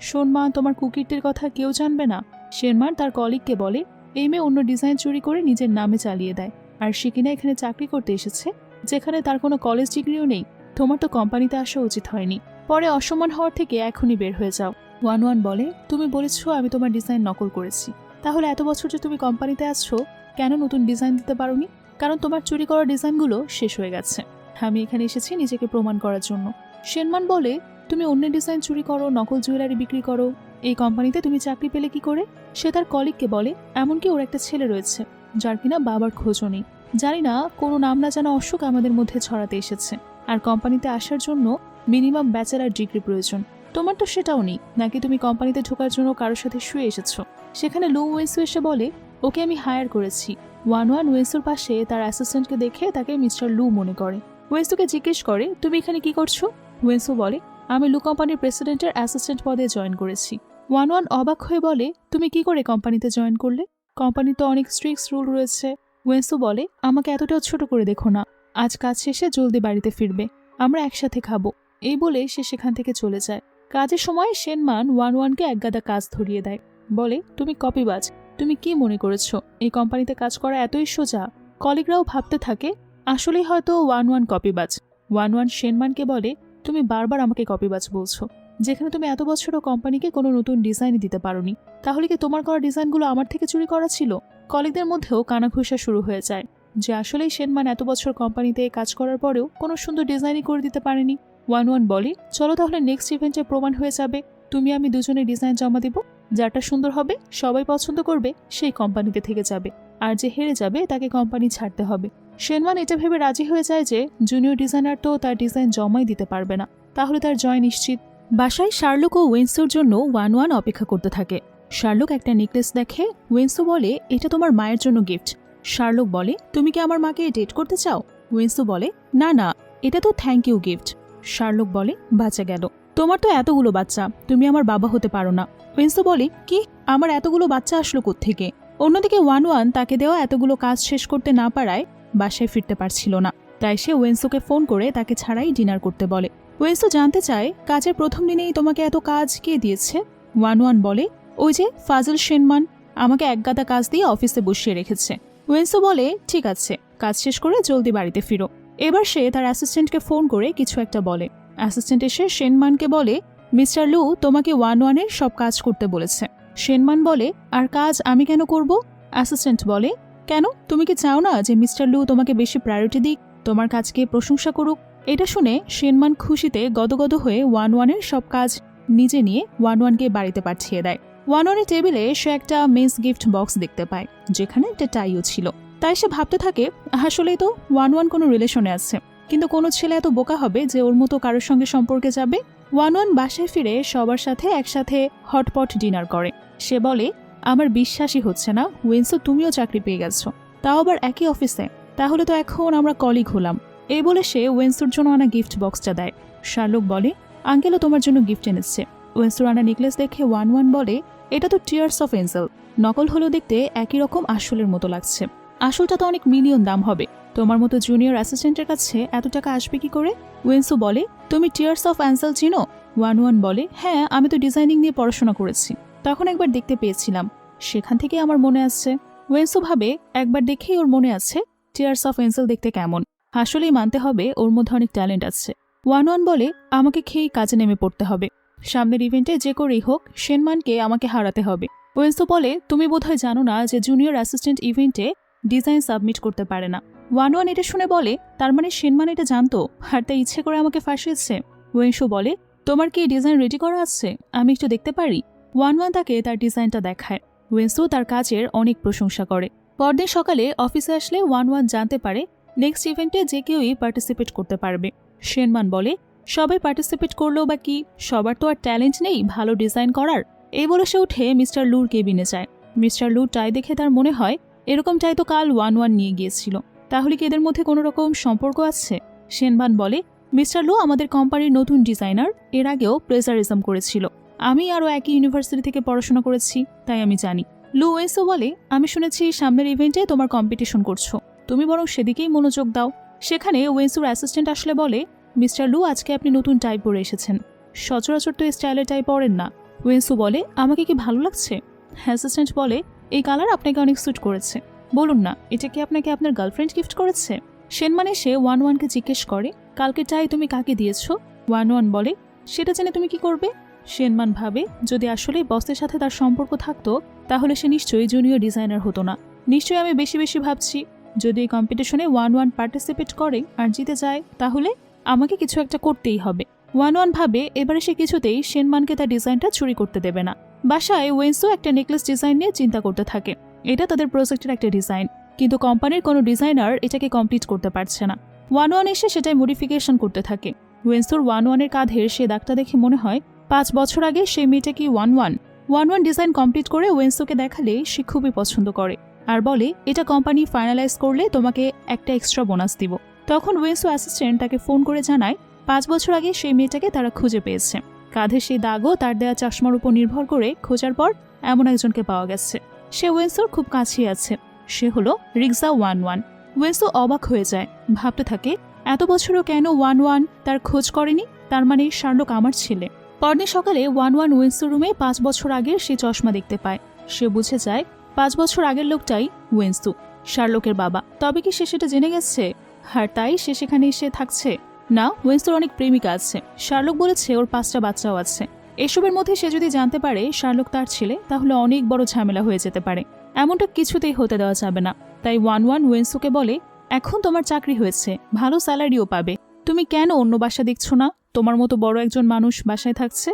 শোনমান তোমার কুকিরটির কথা কেউ জানবে না? শেনমান তার কলিগকে বলে, এই মেয়ে অন্য ডিজাইন চুরি করে নিজের নামে চালিয়ে দেয়, আর সে কিনা এখানে চাকরি করতে এসেছে যেখানে তার কোনো কলেজ ডিগ্রিও নেই। তোমার তো কোম্পানিতে আসা উচিত হয়নি, পরে অসম্মান হওয়ার থেকে এখনই বের হয়ে যাও। 1-1 বলে, তুমি বলেছো আমি তোমার ডিজাইন নকল করেছি, তাহলে এত বছর যে তুমি কোম্পানিতে আসছো কেন নতুন ডিজাইন দিতে পারোনি? কারণ তোমার চুরি করা ডিজাইনগুলো শেষ হয়ে গেছে। আমি এখানে এসেছি নিজেকে প্রমাণ করার জন্য। শেনমান বলে, তুমি অন্য ডিজাইন চুরি করো, নকল জুয়েলারি বিক্রি করো, এই কোম্পানিতে তুমি চাকরি পেলে কি করে? সে তার কলিগকে বলে, এমনকি ওর একটা ছেলে রয়েছে যার কিনা বাবার খোঁজও নেই। জানি না কোনো নাম না জানা অসুখ আমাদের মধ্যে ছড়াতে এসেছে, আর কোম্পানিতে আসার জন্য মিনিমাম ব্যাচেলার ডিগ্রি প্রয়োজন। তোমার তো সেটাও নেই, নাকি তুমি কোম্পানিতে ঢোকার জন্য কারোর সাথে শুয়ে এসেছো? সেখানে লু ওয়েন্সু এসে বলে, ওকে আমি হায়ার করেছি। 1-1 ওয়েন্সুর পাশে তার অ্যাসিস্ট্যান্টকে দেখে তাকে মিস্টার লু মনে করে। ওয়েন্সুকে জিজ্ঞেস করে, তুমি এখানে কি করছো? ওয়েন্সু বলে, আমি লু কোম্পানির প্রেসিডেন্টের অ্যাসিস্ট্যান্ট পদে জয়েন করেছি। 1-1 অবাক হয়ে বলে, তুমি কি করে কোম্পানিতে জয়েন করলে? কোম্পানিতে তো অনেক স্ট্রিক্ট রুল রয়েছে। ওয়েন্সু বলে, আমাকে এতটাও ছোট করে দেখো না, আজ কাজ শেষে জলদি বাড়িতে ফিরবে, আমরা একসাথে খাবো। এই বলে সে সেখান থেকে চলে যায়। কাজের সময় শেনমান 1-1কে একগাদা কাজ ধরিয়ে দেয়। বলে, তুমি কপিবাজ, তুমি কি মনে করেছো এই কোম্পানিতে কাজ করা এতই সোজা? কলিগরাও ভাবতে থাকে আসলেই হয়তো 1-1 কপিবাজ। 1-1 শেনমানকে বলে, তুমি বারবার আমাকে কপিবাজ বলছো, যেখানে তুমি এত বছরও কোম্পানিকে কোনো নতুন ডিজাইনই দিতে পারোনি। তাহলে কি তোমার করা ডিজাইনগুলো আমার থেকে চুরি করা ছিল? কলিগদের মধ্যেও কানাঘুষা শুরু হয়ে যায় যে আসলেই শেনমান এত বছর কোম্পানিতে কাজ করার পরেও কোনো সুন্দর ডিজাইনই করে দিতে পারেনি। 1-1 বলে, চলো তাহলে নেক্সট ইভেন্টে প্রমাণ হয়ে যাবে, তুমি আমি দুজনে ডিজাইন জমা দিব, যারটা সুন্দর হবে সবাই পছন্দ করবে সেই কোম্পানিতে থেকে যাবে, আর যে হেরে যাবে তাকে কোম্পানি ছাড়তে হবে। শেনমান এটা ভেবে রাজি হয়ে যায় যে জুনিয়র ডিজাইনার তো তার ডিজাইন জমাই দিতে পারবে না, তাহলে তার জয় নিশ্চিত। বাসায় শার্লক ও ওয়েন্সুর জন্য 1-1 অপেক্ষা করতে থাকে। শার্লক একটা নেকলেস দেখে, ওয়েন্সু বলে, এটা তোমার মায়ের জন্য গিফট। শার্লক বলে, তুমি কি আমার মাকে ডেট করতে চাও? ওয়েন্সু বলে, না না, এটা তো থ্যাংক ইউ গিফট। শার্লক বলে, বাঁচা গেল, তোমার তো এতগুলো বাচ্চা, তুমি আমার বাবা হতে পারো না। ওয়েন্সু বলে, কি, আমার এতগুলো বাচ্চা আসলো কোত্থেকে? অন্যদিকে 1-1 তাকে দেওয়া এতগুলো কাজ শেষ করতে না পারায় বাসায় ফিরতে পারছিল না, তাই সে ওয়েন্সুকে ফোন করে তাকে ছাড়াই ডিনার করতে বলে। ওয়েন্সু জানতে চায়, কাজের প্রথম দিনেই তোমাকে এত কাজ কে দিয়েছে? 1-1 বলে, ওই যে ফাজল শেনমান, আমাকে একগাদা কাজ দিয়ে অফিসে বসিয়ে রেখেছে। ওয়েন্সু বলে, ঠিক আছে, কাজ শেষ করে জলদি বাড়িতে ফিরো। এবার সে তার অ্যাসিস্ট্যান্টকে ফোন করে কিছু একটা বলে। অ্যাসিস্ট্যান্ট এসে শেনমানকে বলে, মিস্টার লু তোমাকে 1-1 সব কাজ করতে বলেছে। শেনমান বলে, আর কাজ আমি কেন করব? অ্যাসিস্ট্যান্ট বলে, কেন, তুমি কি চাও না যে মিস্টার লু তোমাকে বেশি প্রায়োরিটি দিক, তোমার কাজকে প্রশংসা করুক? এটা শুনে শেনমান খুশিতে গদগদ হয়ে 1-1 সব কাজ নিজে নিয়ে 1-1কে বাড়িতে পাঠিয়ে দেয়। 1-1 টেবিলে সে একটা মেন্স গিফট বক্স দেখতে পায়, যেখানে একটা টাইও ছিল। তাই সে ভাবতে থাকে, আসলেই তো 1-1 কোনো রিলেশনে আছে, কিন্তু কোনো ছেলে এত বোকা হবে যে ওর মতো কারোর সঙ্গে সম্পর্কে যাবে? 1-1 বাসায় ফিরে সবার সাথে একসাথে হটপট ডিনার করে। সে বলে, আমার বিশ্বাসই হচ্ছে না ওয়েন্সু তুমিও চাকরি পেয়ে গেছো, তাও আবার একই অফিসে। তাহলে তো এখন আমরা কলিগ হলাম। এই বলে সে ওয়েন্সুর জন্য আনা গিফট বক্সটা দেয়। শার্লক বলে, আঙ্কেলও তোমার জন্য গিফট এনেছে। ওয়েন্সুর আনা নেকলেস দেখে 1-1 বলে, এটা তো টিয়ার্স অফ এঞ্জেল। নকল হলেও দেখতে একই রকম আসলের মতো লাগছে। আসলটা তো অনেক মিলিয়ন দাম হবে। তোমার মতো জুনিয়র অ্যাসিস্ট্যান্টের কাছে এত টাকা আসবে কি করে? ওয়েন্সু বলে, তুমি টিয়ার্স অফ এঞ্জেল চিনো? 1-1 বলে, হ্যাঁ, আমি তো ডিজাইনিং নিয়ে পড়াশোনা করেছি, তখন একবার দেখতে পেয়েছিলাম, সেখান থেকে আমার মনে আছে। ওয়েন্সু ভাবে, একবার দেখেই ওর মনে আছে টিয়ার্স অফ এঞ্জেল দেখতে কেমন। আসলেই মানতে হবে ওর মধ্যে অনেক ট্যালেন্ট আছে। 1-1 বলে, আমাকে খেয়েই কাজে নেমে পড়তে হবে। সামনের ইভেন্টে যে করেই হোক শেনমানকে আমাকে হারাতে হবে। ওয়েন্সু বলে, তুমি বোধহয় জানো না যে জুনিয়র অ্যাসিস্ট্যান্ট ইভেন্টে ডিজাইন সাবমিট করতে পারে না। 1-1 এটা শুনে বলে, তার মানে শেনমান এটা জানতো আর তাই ইচ্ছে করে আমাকে ফাঁসিয়েছে। ওয়েন্সু বলে, তোমার কি ডিজাইন রেডি করা আছে? আমি একটু দেখতে পারি? 1-1 তাকে তার ডিজাইনটা দেখায়। ওয়েন্সু তার কাজের অনেক প্রশংসা করে। পরদিন সকালে অফিসে আসলে 1-1 জানতে পারে নেক্সট ইভেন্টে যে কেউই পার্টিসিপেট করতে পারবে। শেনমান বলে, সবাই পার্টিসিপেট করলেও বা কি, সবার তো আর ট্যালেন্ট নেই ভালো ডিজাইন করার। এই বলে সে উঠে মিস্টার লুর কেবিনে যায়। মিস্টার লুর টাই দেখে তার মনে হয় এরকম টাই তো কাল 1-1 নিয়ে গিয়েছিল, তাহলে কি এদের মধ্যে কোনো রকম সম্পর্ক আছে? শেনমান বলে, মিস্টার লু আমাদের কোম্পানির নতুন ডিজাইনার, এর আগেও প্লেজারিজম করেছিল। আমি আরও একই ইউনিভার্সিটি থেকে পড়াশোনা করেছি, তাই আমি জানি। লু ওয়েসো বলে, আমি শুনেছি সামনের ইভেন্টে তোমার কম্পিটিশন করছো, তুমি বরং সেদিকেই মনোযোগ দাও। সেখানে ওয়েন্সুর অ্যাসিস্ট্যান্ট আসলে বলে, মিস্টার লু আজকে আপনি নতুন টাই পরে এসেছেন, সচরাচর তো এই স্টাইলের টাই পরেন না। ওয়েন্সু বলে, আমাকে কি ভালো লাগছে? অ্যাসিস্ট্যান্ট বলে, এই কালার আপনাকে অনেক স্যুট করেছে। বলুন না, এটা কি আপনাকে আপনার গার্লফ্রেন্ড গিফট করেছে? শেনমান এসে 1-1কে জিজ্ঞেস করে, কালকে টাই তুমি কাকে দিয়েছ? 1-1 বলে, সেটা জেনে তুমি কি করবে? শেনমান ভাবে, যদি আসলে বসের সাথে তার সম্পর্ক থাকতো তাহলে সে নিশ্চয়ই জুনিয়র ডিজাইনার হতো না। নিশ্চয়ই আমি বেশি বেশি ভাবছি। যদি এই কম্পিটিশনে 1-1 পার্টিসিপেট করে আর জিতে যায় তাহলে আমাকে কিছু একটা করতেই হবে। 1-1 ভাবে এবারে সে কিছুতেই শেনমানকে তার ডিজাইনটা চুরি করতে দেবে না। বাসায় ওয়েন্সো একটা নেকলেস ডিজাইন নিয়ে চিন্তা করতে থাকে। এটা তাদের প্রজেক্টের একটা ডিজাইন, কিন্তু কোম্পানির কোনো ডিজাইনার এটাকে কমপ্লিট করতে পারছে না। 1-1 এসে সেটাই মডিফিকেশন করতে থাকে। ওয়েন্সোর 1-1-এর কাঁধের সে দাগটা দেখে মনে হয় 5 বছর আগে সেই মেয়েটা কি 1-1 ডিজাইন কমপ্লিট করে ওয়েন্সোকে দেখালে সে খুবই পছন্দ করে আর বলে, এটা কোম্পানি ফাইনালাইজ করলে তোমাকে একটা এক্সট্রা বোনাস দিব। তখন ওয়েন্সো অ্যাসিস্ট্যান্ট তাকে ফোন করে জানায় 5 বছর আগে সেই মেয়েটাকে তারা খুঁজে পেয়েছে। কাঁধে সেই দাগও তার দেয়া চশমার উপর নির্ভর করে খোঁজার পর এমন একজনকে পাওয়া গেছে। সে ওয়েন্সোর খুব কাছেই আছে, সে হলো রিক্সা 1-1। ওয়েন্সো অবাক হয়ে যায়, ভাবতে থাকে এত বছরও কেন 1-1 তার খোঁজ করেনি, তার মানে শার্লক আমার ছেলে। পরদিন সকালে 1-1 ওয়েন্সোর রুমে 5 বছর আগের সেই চশমা দেখতে পায়। সে বুঝে যায় 5 বছর আগের লোকটাই ওয়েন্সু, শার্লকের বাবা। তবে কি সে সেটা জেনে গেছে আর তাই সে সেখানে এসে থাকছে? না, ওয়েন্সোর অনেক প্রেমিকা আছে। শার্লক বলেছে ওর 5টা বাচ্চাও আছে। এসবের মধ্যে সে যদি জানতে পারে শার্লক তার ছেলে তাহলে অনেক বড় ঝামেলা হয়ে যেতে পারে। এমনটা কিছুতেই হতে দেওয়া যাবে না। তাই 1-1 ওয়েন্সুকে বলে, এখন তোমার চাকরি হয়েছে, ভালো স্যালারিও পাবে, তুমি কেন অন্য বাসা দেখছো না? তোমার মতো বড় একজন মানুষ বাসায় থাকছে,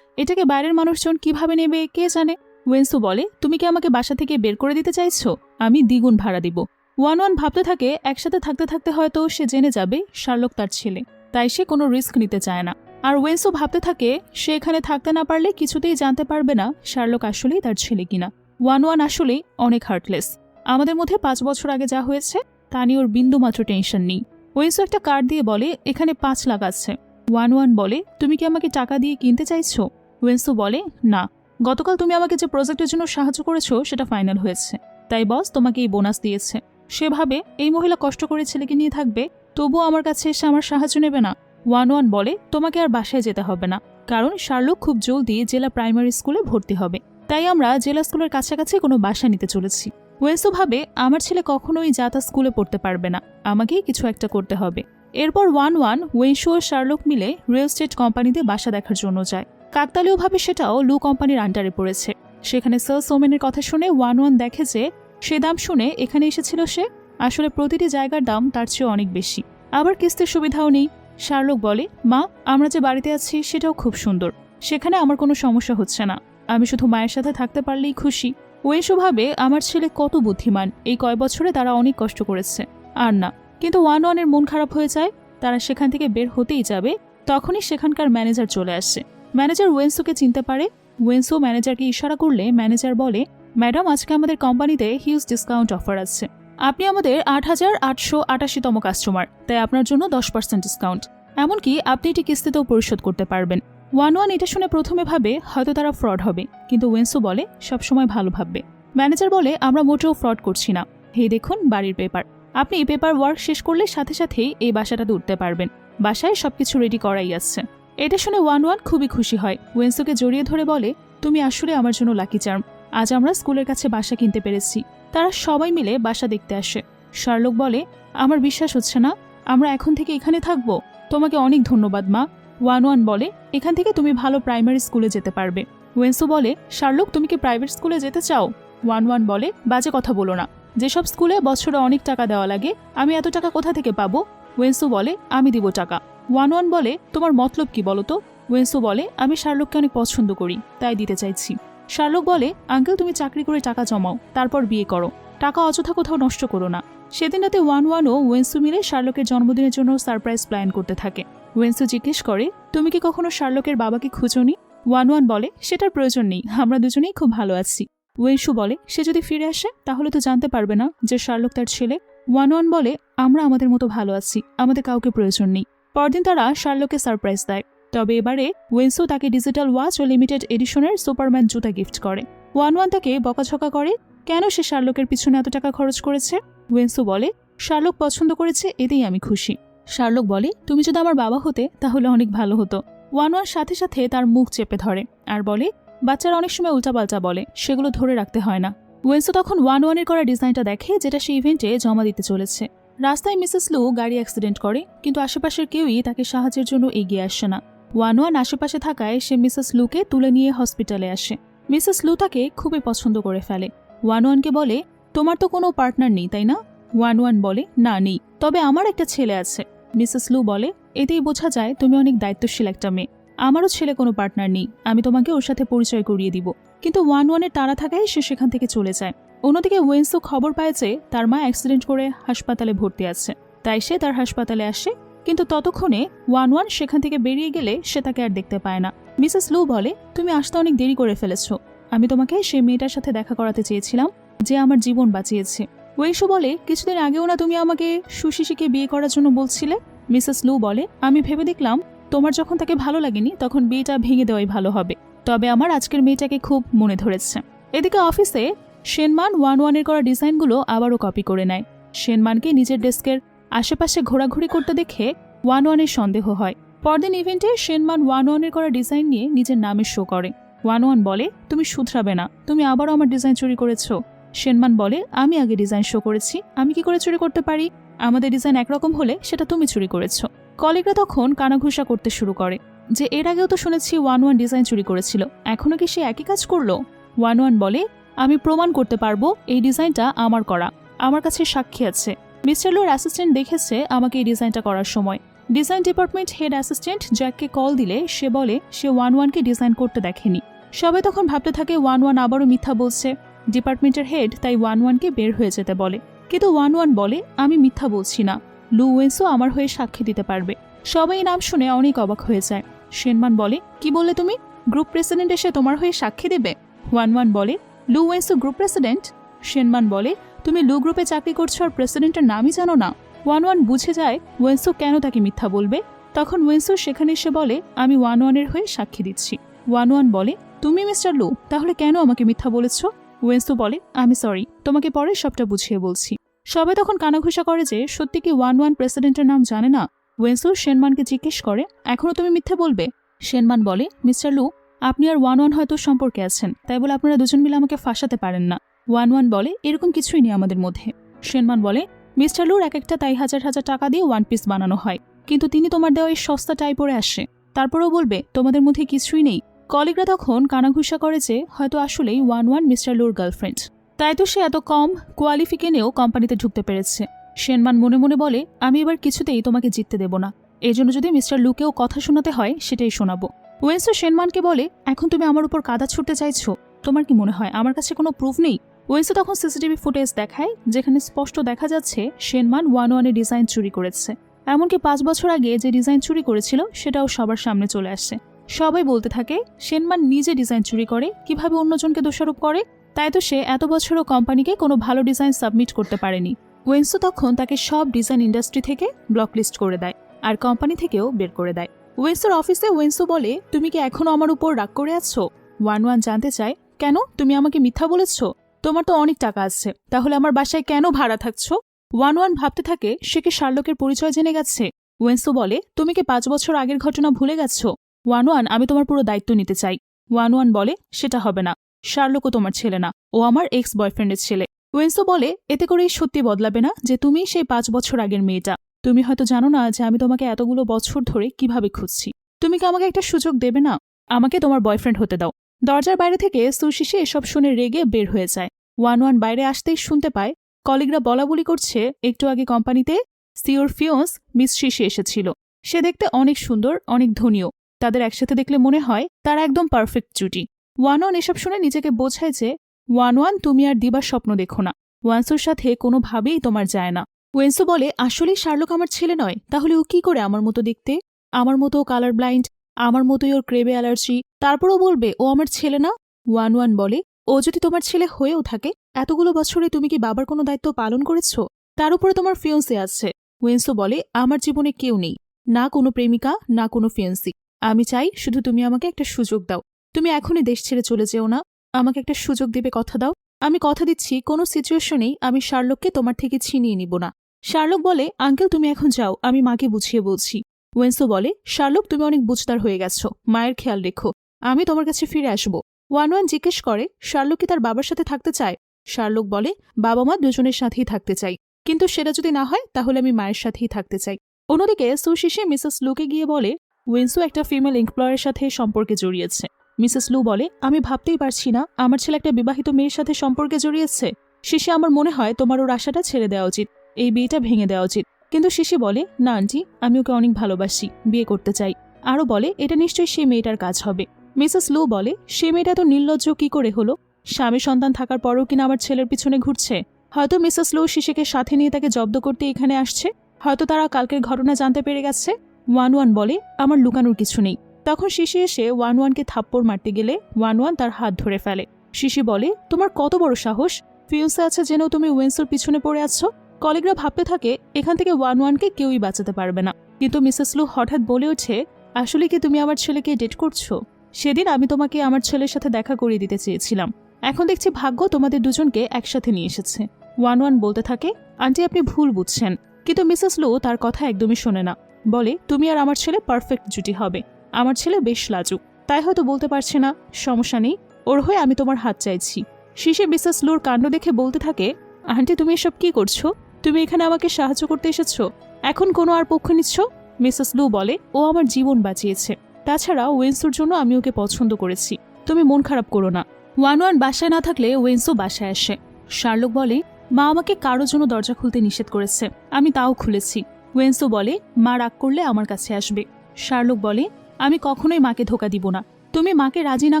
এটাকে বাইরের মানুষজন কিভাবে নেবে কে জানে। ওয়েন্সু বলে, তুমি কি আমাকে বাসা থেকে বের করে দিতে চাইছো? আমি দ্বিগুণ ভাড়া দিব। 1-1 ভাবতে থাকে একসাথে থাকতে থাকতে হয়তো সে জেনে যাবে শার্লক তার ছেলে, তাই সে কোনো রিস্ক নিতে চায় না। আর ওয়েন্সু ভাবতে থাকে সে এখানে থাকতে না পারলে কিছুতেই জানতে পারবে না শার্লক আসলেই তার ছেলে কিনা। 1-1 আসলেই অনেক হার্টলেস। আমাদের মধ্যে 5 বছর আগে যা হয়েছে তা নিয়ে ওর বিন্দুমাত্র টেনশন নেই। ওয়েন্সু একটা কার্ড দিয়ে বলে, এখানে 5 লাখ আছে। 1-1 বলে, তুমি কি আমাকে টাকা দিয়ে কিনতে চাইছো? ওয়েন্সু বলে, না, গতকাল তুমি আমাকে যে প্রজেক্টের জন্য সাহায্য করেছো সেটা ফাইনাল হয়েছে, তাই বস তোমাকে এই বোনাস দিয়েছে। সেভাবে এই মহিলা কষ্ট করে ছেলেকে নিয়ে থাকবে, তবুও আমার কাছে এসে আমার সাহায্য নেবে না। 1-1 বলে, তোমাকে আর বাসায় যেতে হবে না, কারণ শার্লক খুব জলদি জেলা প্রাইমারি স্কুলে ভর্তি হবে, তাই আমরা জেলা স্কুলের কাছাকাছি কোনো বাসা নিতে চলেছি। ওয়েন্সু ভাবে আমার ছেলে কখনোই যাতা স্কুলে পড়তে পারবে না, আমাকেই কিছু একটা করতে হবে। এরপর 1-1 ওয়েন্সু ও শার্লক মিলে রিয়েল এস্টেট কোম্পানিতে বাসা দেখার জন্য যায়। কাকতালীয়ভাবে সেটাও লু কোম্পানির আন্ডারে পড়েছে। সেখানে সেলস ওমেনের কথা শুনে 1-1 দেখে যে সে দাম শুনে এখানে এসেছিল সে আসলে প্রতিটি জায়গার দাম তার চেয়ে অনেক বেশি, আবার কিস্তির সুবিধাও নেই। শার্লক বলে, মা, আমরা যে বাড়িতে আছি সেটাও খুব সুন্দর, সেখানে আমার কোনো সমস্যা হচ্ছে না, আমি শুধু মায়ের সাথে থাকতে পারলেই খুশি। ওয়েন্সু ভাবে আমার ছেলে কত বুদ্ধিমান, এই কয় বছরে তারা অনেক কষ্ট করেছে। আর না, কিন্তু 1-1 মন খারাপ হয়ে যায়। তারা সেখান থেকে বের হতেই যাবে, তখনই সেখানকার ম্যানেজার চলে আসে। ম্যানেজার ওয়েন্সুকে চিনতে পারে। ওয়েন্সু ম্যানেজারকে ইশারা করলে ম্যানেজার বলে, ম্যাডাম, আজকে আমাদের কোম্পানিতে হিউজ ডিসকাউন্ট অফার আছে, আপনি আমাদের 8,888তম কাস্টমার, তাই আপনার জন্য 10% ডিসকাউন্ট। এমনকি আপনি এটি কিস্তিতেও পরিশোধ করতে পারবেন। 1-1 এটা শুনে প্রথমে ভাবে হয়তো তারা ফ্রড হবে, কিন্তু ওয়েন্সু বলে সবসময় ভালো ভাববে। ম্যানেজার বলে আমরা মোটেও ফ্রড করছি না, হে দেখুন বাড়ির পেপার। আপনি পেপার ওয়ার্ক শেষ করলে সাথে সাথেই এই বাসাটাতে উঠতে পারবেন, বাসায় সবকিছু রেডি করাই আছে। এটা শুনে 1-1 খুবই খুশি হয়, ওয়েন্সুকে জড়িয়ে ধরে বলে তুমি আসলে আমার জন্য লাকি চার্ম, আজ আমরা স্কুলের কাছে বাসা কিনতে পেরেছি। তারা সবাই মিলে বাসা দেখতে আসে। শার্লক বলে আমার বিশ্বাস হচ্ছে না, আমরা এখন থেকে এখানে থাকবো। তোমাকে অনেক ধন্যবাদ মা। 1-1 বলে এখান থেকে তুমি ভালো প্রাইমারি স্কুলে যেতে পারবে। ওয়েন্সু বলে শার্লক তুমি কি প্রাইভেট স্কুলে যেতে চাও? 1-1 বলে বাজে কথা বলো না, যেসব স্কুলে বছরে অনেক টাকা দেওয়া লাগে, আমি এত টাকা কোথা থেকে পাবো? ওয়েন্সু বলে আমি দিব টাকা। 1-1 বলে তোমার মতলব কি বলো তো? ওয়েন্সু বলে আমি শার্লককে অনেক পছন্দ করি, তাই দিতে চাইছি। শার্লক বলে আঙ্কেল তুমি চাকরি করে টাকা জমাও, তারপর বিয়ে করো, টাকা অযথা কোথাও নষ্ট করো না। সেদিন রাতে 1-1 ও ওয়েন্সু মিলে শার্লকের জন্মদিনের জন্য সারপ্রাইজ প্ল্যান করতে থাকে। ওয়েন্সু জিজ্ঞেস করে তুমি কি কখনো শার্লকের বাবাকে খুঁজোনি? 1-1 বলে সেটার প্রয়োজন নেই, আমরা দুজনেই খুব ভালো আছি। ওয়েন্সু বলে সে যদি ফিরে আসে তাহলে তো জানতে পারবে না যে শার্লক তার ছেলে। 1-1 বলে আমরা আমাদের মতো ভালো আছি, আমাদের কাউকে প্রয়োজন নেই। পরদিন তারা শার্লককে সারপ্রাইজ দেয়, তবে এবারে ওয়েন্সু তাকে ডিজিটাল ওয়াচ ও লিমিটেড এডিশনের সুপারম্যান জুতা গিফট করে। 1-1 তাকে বকাঝকা করে কেন সে শার্লকের পিছনে এত টাকা খরচ করেছে। ওয়েন্সু বলে শার্লক পছন্দ করেছে, এতেই আমি খুশি। শার্লক বলে তুমি যদি আমার বাবা হতে তাহলে অনেক ভালো হতো। 1-1 সাথে সাথে তার মুখ চেপে ধরে আর বলে বাচ্চারা অনেক সময় উল্টাপাল্টা বলে, সেগুলো ধরে রাখতে হয় না। ওয়েন্সু তখন 1-1 করা ডিজাইনটা দেখে যেটা সে ইভেন্টে জমা দিতে চলেছে। রাস্তায় মিসেস লু গাড়ি অ্যাক্সিডেন্ট করে, কিন্তু আশেপাশের কেউই তাকে সাহায্যের জন্য এগিয়ে আসে না। 1-1 আশেপাশে থাকায় সে মিসেস লুকে তুলে নিয়ে হসপিটালে আসে। মিসেস লু তাকে খুবই পছন্দ করে ফেলে। 1-1কে বলে তোমার তো কোনো পার্টনার নেই তাই না? 1-1 বলে না নেই, তবে আমার একটা ছেলে আছে। মিসেস লু বলে এতেই বোঝা যায় তুমি অনেক দায়িত্বশীল একটা মেয়ে। আমারও ছেলে কোনো পার্টনার নেই, আমি তোমাকে ওর সাথে পরিচয় করিয়ে দিব। কিন্তু 1-1-এর তাড়া থাকায় সে সেখান থেকে চলে যায়। অন্যদিকে ওয়েন্সু খবর পায় যে তার মা অ্যাক্সিডেন্ট করে হাসপাতালে ভর্তি আছে, তাই সে তার হাসপাতালে আসে। কিন্তু ততক্ষণে 1-1 সেখান থেকে বেরিয়ে গেলে সে তাকে আর দেখতে পায় না। মিসেস লু বলে তুমি আসতে অনেক দেরি করে ফেলেছো, আমি তোমাকে সেই মেয়েটার সাথে দেখা করাতে চেয়েছিলাম যে আমার জীবন বাঁচিয়েছে। ওয়েন্সু বলে কিছুদিন আগেও না তুমি আমাকে সুশিশিকে বিয়ে করার জন্য বলছিলে। মিসেস লু বলে আমি ভেবে দেখলাম তোমার যখন তাকে ভালো লাগেনি তখন বিয়েটা ভেঙে দেওয়াই ভালো হবে, তবে আমার আজকের মেয়েটাকে খুব মনে ধরেছে। এদিকে অফিসে শেনমান 1-1-এর করা ডিজাইনগুলো আবারও কপি করে নেয়। শেনমানকে নিজের ডেস্কের আশেপাশে ঘোরাঘুরি করতে দেখে 1-1-এর সন্দেহ হয়। পরদিন ইভেন্টে শেনমান 1-1-এর করা ডিজাইন নিয়ে নিজের নামের শো করে। 1-1 বলে তুমি শুধরাবে না, তুমি আবারও আমার ডিজাইন চুরি করেছো। শেনমান বলে আমি আগে ডিজাইন শো করেছি, আমি কি করে চুরি করতে পারি? আমাদের ডিজাইন একরকম হলে সেটা তুমি চুরি করেছো। কলিগরা তখন কানাঘুষা করতে শুরু করে যে এর আগেও তো শুনেছি 1-1 ডিজাইন চুরি করেছিল, এখনো কি সে একই কাজ করলো? 1-1 বলে আমি প্রমাণ করতে পারবো এই ডিজাইনটা আমার করা, আমার কাছে সাক্ষী আছে। মিস্টার লুর অ্যাসিস্ট্যান্ট দেখেছে আমাকে এই ডিজাইনটা করার সময়। ডিজাইন ডিপার্টমেন্ট হেড অ্যাসিস্ট্যান্ট জ্যাককে কল দিলে সে বলে সে 1-1-কে ডিজাইন করতে দেখেনি। সবাই তখন ভাবতে থাকে 1-1 আবারও মিথ্যা বলছে। ডিপার্টমেন্টের হেড তাই 1-1-কে বের হয়ে যেতে বলে, কিন্তু 1-1 বলে আমি মিথ্যা বলছি না, লু ওয়েন্সু আমার হয়ে সাক্ষী দিতে পারবে। সবাই নাম শুনে অনেক অবাক হয়ে যায়। শেনমান বলে কি বললে তুমি? গ্রুপ প্রেসিডেন্ট এসে তোমার হয়ে সাক্ষী দেবে? 1-1 বলে লু ওয়েন্সু গ্রুপ প্রেসিডেন্ট? শেনমান বলে তুমি লু গ্রুপে চাকরি করছো আর প্রেসিডেন্টের নামই জানো না? 1-1 বুঝে যায় ওয়েন্সু কেন তাকে মিথ্যা বলবে। তখন ওয়েন্সু সেখানে এসে বলে আমি 1-1-এর হয়ে সাক্ষী দিচ্ছি। 1-1 বলে তুমি মিস্টার লু তাহলে কেন আমাকে মিথ্যা বলেছ? ওয়েন্সু বলে আমি সরি, তোমাকে পরে সবটা বুঝিয়ে বলছি। সবাই তখন কানাঘুষা করে যে সত্যি কি 1-1 প্রেসিডেন্টের নাম জানে না। ওয়েন্সু শেনমানকে জিজ্ঞেস করে এখনো তুমি মিথ্যে বলবে? শেনমান বলে মিস্টার লু আপনি আর 1-1 হয়তো সম্পর্কে আছেন, তাই বলে আপনারা দুজন মিলে আমাকে ফাঁসাতে পারেন না। 1-1 বলে এরকম কিছুই নেই আমাদের মধ্যে। শেনমান বলে মিস্টার লুর এক একটা তাই হাজার হাজার টাকা দিয়ে 1 পিস বানানো হয়, কিন্তু তিনি তোমার দেওয়া এই সস্তা টাই পরে আসে, তারপরেও বলবে তোমাদের মধ্যে কিছুই নেই। কলিগরা তখন কানাঘুষা করে যে হয়তো আসলেই 1-1 মিস্টার লুর গার্লফ্রেন্ড, তাই তো সে এত কম কোয়ালিফিকেশনেও কোম্পানিতে ঢুকতে পেরেছে। শেনমান মনে মনে বলে আমি এবার কিছুতেই তোমাকে জিততে দেব না, এই জন্য যদি মিস্টার লুকেও কথা শোনাতে হয় সেটাই শোনাবো। ওয়েন্সু শেনমানকে বলে এখন তুমি আমার উপর কাদা ছুটতে চাইছো, তোমার কি মনে হয় আমার কাছে কোনো প্রুফ নেই? ওয়েন্সু তখন সিসিটিভি ফুটেজ দেখায় যেখানে স্পষ্ট দেখা যাচ্ছে শেনমান 1-1-এর ডিজাইন চুরি করেছে। এমনকি 5 বছর আগে যে ডিজাইন চুরি করেছিল সেটাও সবার সামনে চলে আসছে। সবাই বলতে থাকে শেনমান নিজে ডিজাইন চুরি করে, কিভাবে অন্যজনকে দোষারোপ করে। তাই তো সে এত বছরও কোম্পানিকে কোনো ভালো ডিজাইন সাবমিট করতে পারেনি। ওয়েন্সু তখন তাকে সব ডিজাইন ইন্ডাস্ট্রি থেকে ব্লকলিস্ট করে দেয় আর কোম্পানি থেকেও বের করে দেয়। ওয়েন্সুর অফিসে ওয়েন্সু বলে, তুমি কি এখনো আমার উপর রাগ করে আছো? ওয়ান জানতে চায়, কেন, তুমি আমাকে মিথ্যা বলেছ? তোমার তো অনেক টাকা আছে, তাহলে আমার বাসায় কেন ভাড়া থাকছো? ওয়ান ভাবতে থাকে সে কি শার্লকের পরিচয় জেনে গেছে। ওয়েন্সু বলে, তুমি কি 5 বছর আগের ঘটনা ভুলে গেছো? ওয়ান আমি তোমার পুরো দায়িত্ব নিতে চাই। ওয়ান বলে, সেটা হবে না, শার্লকও তোমার ছেলে না, ও আমার এক্স বয়ফ্রেন্ডের ছেলে। ওয়েন্সু বলে, এতে করেই সত্যি বদলাবে না যে তুমি সেই 5 বছর আগের মেয়েটা। তুমি হয়তো জানো না যে আমি তোমাকে এতগুলো বছর ধরে কিভাবে খুঁজছি। তুমি কি আমাকে একটা সুযোগ দেবে না? আমাকে তোমার বয়ফ্রেন্ড হতে দাও। দরজার বাইরে থেকে সুশিশি এসব শুনে রেগে বের হয়ে যায়। ওয়ান বাইরে আসতেই শুনতে পায় কলিগরা বলাবলি করছে, একটু আগে কোম্পানিতে সিওর ফিয়ন্স মিস শিশি এসেছিল। সে দেখতে অনেক সুন্দর, অনেক ধনীও। তাদের একসাথে দেখলে মনে হয় তারা একদম পারফেক্ট জুটি। ওয়ান এসব শুনে নিজেকে বোঝায় যে ওয়ান তুমি আর দিবার স্বপ্ন দেখো না, ওয়ান্সুর সাথে কোনোভাবেই তোমার যায় না। ওয়েন্সু বলে, আসলেই শার্লক আমার ছেলে নয়, তাহলে ও কি করে আমার মতো দেখতে? আমার মতো কালার ব্লাইন্ড, আমার মতোই ওর ক্রেবে অ্যালার্জি, তারপরও বলবে ও আমার ছেলে না? ওয়ান বলে, ও যদি তোমার ছেলে হয়েও থাকে, এতগুলো বছরে তুমি কি বাবার কোনো দায়িত্ব পালন করেছ? তার উপরে তোমার ফিয়ন্সি আছে। ওয়েন্সু বলে, আমার জীবনে কেউ নেই, না কোনো প্রেমিকা, না কোনো ফিয়ন্সি। আমি চাই শুধু তুমি আমাকে একটা সুযোগ দাও। তুমি এখনই দেশ ছেড়ে চলে যেও না, আমাকে একটা সুযোগ দেবে, কথা দাও। আমি কথা দিচ্ছি কোনো সিচুয়েশনেই আমি শার্লককে তোমার থেকে ছিনিয়ে নিব না। শার্লক বলে, আঙ্কেল তুমি এখন যাও, আমি মাকে বুঝিয়ে বলছি। ওয়েন্সু বলে, শার্লক তুমি অনেক বুঝদার হয়ে গেছো, মায়ের খেয়াল রেখো, আমি তোমার কাছে ফিরে আসবো। ওয়ান জিজ্ঞেস করে, শার্লক কি তার বাবার সাথে থাকতে চায়? শার্লক বলে, বাবা মা দুজনের সাথেই থাকতে চাই, কিন্তু সেটা যদি না হয় তাহলে আমি মায়ের সাথেই থাকতে চাই। অন্যদিকে সুশিশি মিসেস লুকে গিয়ে বলে, ওয়েন্সু একটা ফিমেল এমপ্লয়ারের সাথে সম্পর্কে জড়িয়েছে। মিসেস লু বলে, আমি ভাবতেই পারছি না আমার ছেলে একটা বিবাহিত মেয়ের সাথে সম্পর্কে জড়িয়েছে। শিশি, আমার মনে হয় তোমার ওর আশাটা ছেড়ে দেওয়া উচিত, এই বিয়েটা ভেঙে দেওয়া উচিত। কিন্তু শিশি বলে, না আন্টি, আমি ওকে অনেক ভালোবাসি, বিয়ে করতে চাই। আরও বলে, এটা নিশ্চয়ই সেই মেয়েটার কাজ হবে। মিসেস লু বলে, সে মেয়েটা তো নির্লজ্জ কি করে হলো? স্বামী সন্তান থাকার পরও কিনা আমার ছেলের পিছনে ঘুরছে। হয়তো মিসেস লু শিশিকে সাথে নিয়ে তাকে জব্দ করতে এখানে আসছে, হয়তো তারা কালকের ঘটনা জানতে পেরে গেছে। ওয়ান বলে, আমার লুকানোর কিছু নেই। তখন শিশি এসে ওয়ানকে থাপ্পড় মারতে গেলে ওয়ান তার হাত ধরে ফেলে। শিশি বলে, তোমার কত বড় সাহস, ফিউন্সে আছে জেনেও তুমি ওয়েন্সুর পিছনে পড়ে আছো। কলিগরা ভাবতে থাকে এখান থেকে ওয়ানকে কেউই বাঁচাতে পারবে না। কিন্তু মিসেস লু হঠাৎ বলে ওঠে, আসলে কি তুমি আমার ছেলেকে ডেট করছো? সেদিন আমি তোমাকে আমার ছেলের সাথে দেখা করিয়ে দিতে চেয়েছিলাম, এখন দেখছি ভাগ্য তোমাদের দুজনকে একসাথে নিয়ে এসেছে। ওয়ান বলতে থাকে, আন্টি আপনি ভুল বুঝছেন। কিন্তু মিসেস লু তার কথা একদমই শোনে না, বলে, তুমি আর আমার ছেলে পারফেক্ট জুটি হবে। আমার ছেলে বেশ লাজুক, তাই হয়তো বলতে পারছে না, সমস্যা নেই, ওর হয়ে আমি তোমার হাত চাইছি। শিশে মিসেস লুর কাণ্ড দেখে বলতে থাকে, আন্টি তুমি এসব কি করছো? তুমি এখানে আমাকে সাহায্য করতে এসেছো, এখন কোনো আর পক্ষ নিচ্ছ? মিসেস লু বলে, ও আমার জীবন বাঁচিয়েছে, তাছাড়া ওয়েন্সুর জন্য আমি ওকে পছন্দ করেছি, তুমি মন খারাপ করো না। ওয়ান বাসায় না থাকলে ওয়েন্সু বাসায় আসে। শার্লক বলে, মা আমাকে কারোর জন্য দরজা খুলতে নিষেধ করেছে, আমি তাও খুলেছি। ওয়েন্সু বলে, মা রাগ করলে আমার কাছে আসবে। শার্লক বলে, আমি কখনোই মাকে ধোকা দিব না, তুমি মাকে রাজি না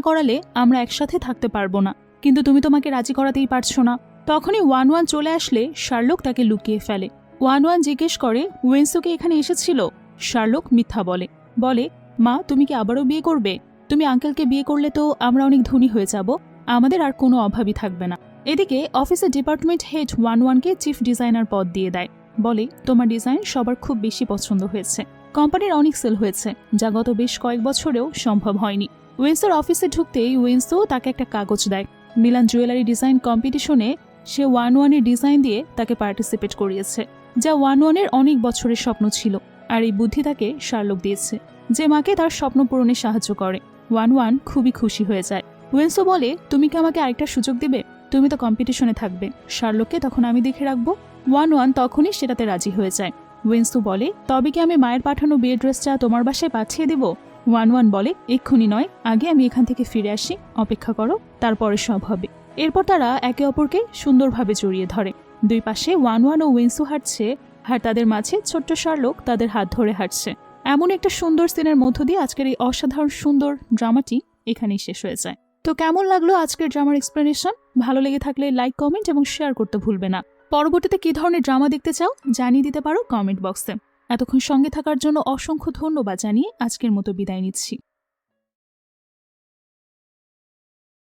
করালে আমরা একসাথে থাকতে পারবো না, কিন্তু তুমি তো মাকে রাজি করাতেই পারছো না। তখনই ওয়ান চলে আসলে শার্লক তাকে লুকিয়ে ফেলে। ওয়ান জিজ্ঞেস করে, ওয়েন্সুকে এখানে এসেছিল? শার্লক মিথ্যা বলে, মা তুমি কি আবারও বিয়ে করবে? তুমি আঙ্কেলকে বিয়ে করলে তো আমরা অনেক ধনী হয়ে যাব, আমাদের আর কোনো অভাবই থাকবে না। এদিকে অফিসের ডিপার্টমেন্ট হেড ওয়ানকে চিফ ডিজাইনার পদ দিয়ে দেয়, বলে, তোমার ডিজাইন সবার খুব বেশি পছন্দ হয়েছে, কোম্পানির অনেক সেল হয়েছে, যা গত বেশ কয়েক বছরেও সম্ভব হয়নি। ওয়েন্সুর অফিসে ঢুকতেই ওয়েন্সু তাকে একটা কাগজ দেয়। মিলান জুয়েলারি ডিজাইন কম্পিটিশনে সে ওয়ানের ডিজাইন দিয়ে তাকে পার্টিসিপেট করিয়েছে, যা ওয়ানের অনেক বছরের স্বপ্ন ছিল, আর এই বুদ্ধি তাকে শার্লক দিয়েছে, যে মাকে তার স্বপ্ন পূরণে সাহায্য করে। ওয়ান খুবই খুশি হয়ে যায়। ওয়েন্সু বলে, তুমি কি আমাকে আরেকটা সুযোগ দিবে? তুমি তো কম্পিটিশনে থাকবে, শার্লককে তখন আমি দেখে রাখবো। ওয়ান তখনই সেটাতে রাজি হয়ে যায়। ওয়েন্সু বলে, তবে কি আমি মায়ের পাঠানো বিয়ের ড্রেসটা তোমার বাসায় পাঠিয়ে দেব? ওয়ান বলে, এক্ষুনি নয়, আগে আমি এখান থেকে ফিরে আসি, অপেক্ষা করো, তারপরে সব হবে। এরপর তারা একে অপরকে সুন্দরভাবে জড়িয়ে ধরে। দুই পাশে ওয়ান ও ওয়েন্সু হাঁটছে, আর তাদের মাঝে ছোট্ট শার্লক তাদের হাত ধরে হাঁটছে। এমন একটা সুন্দর সিনের মধ্য দিয়ে আজকের এই অসাধারণ সুন্দর ড্রামাটি এখানেই শেষ হয়ে যায়। তো কেমন লাগলো আজকের ড্রামার এক্সপ্লেনেশন? ভালো লেগে থাকলে লাইক, কমেন্ট এবং শেয়ার করতে ভুলবে না। পরবর্তীতে কি ধরনের ড্রামা দেখতে চাও জানিয়ে দিতে পারো কমেন্ট বক্সে। এতক্ষণ সঙ্গে থাকার জন্য অসংখ্য ধন্যবাদ জানিয়ে আজকের মতো বিদায় নিচ্ছি।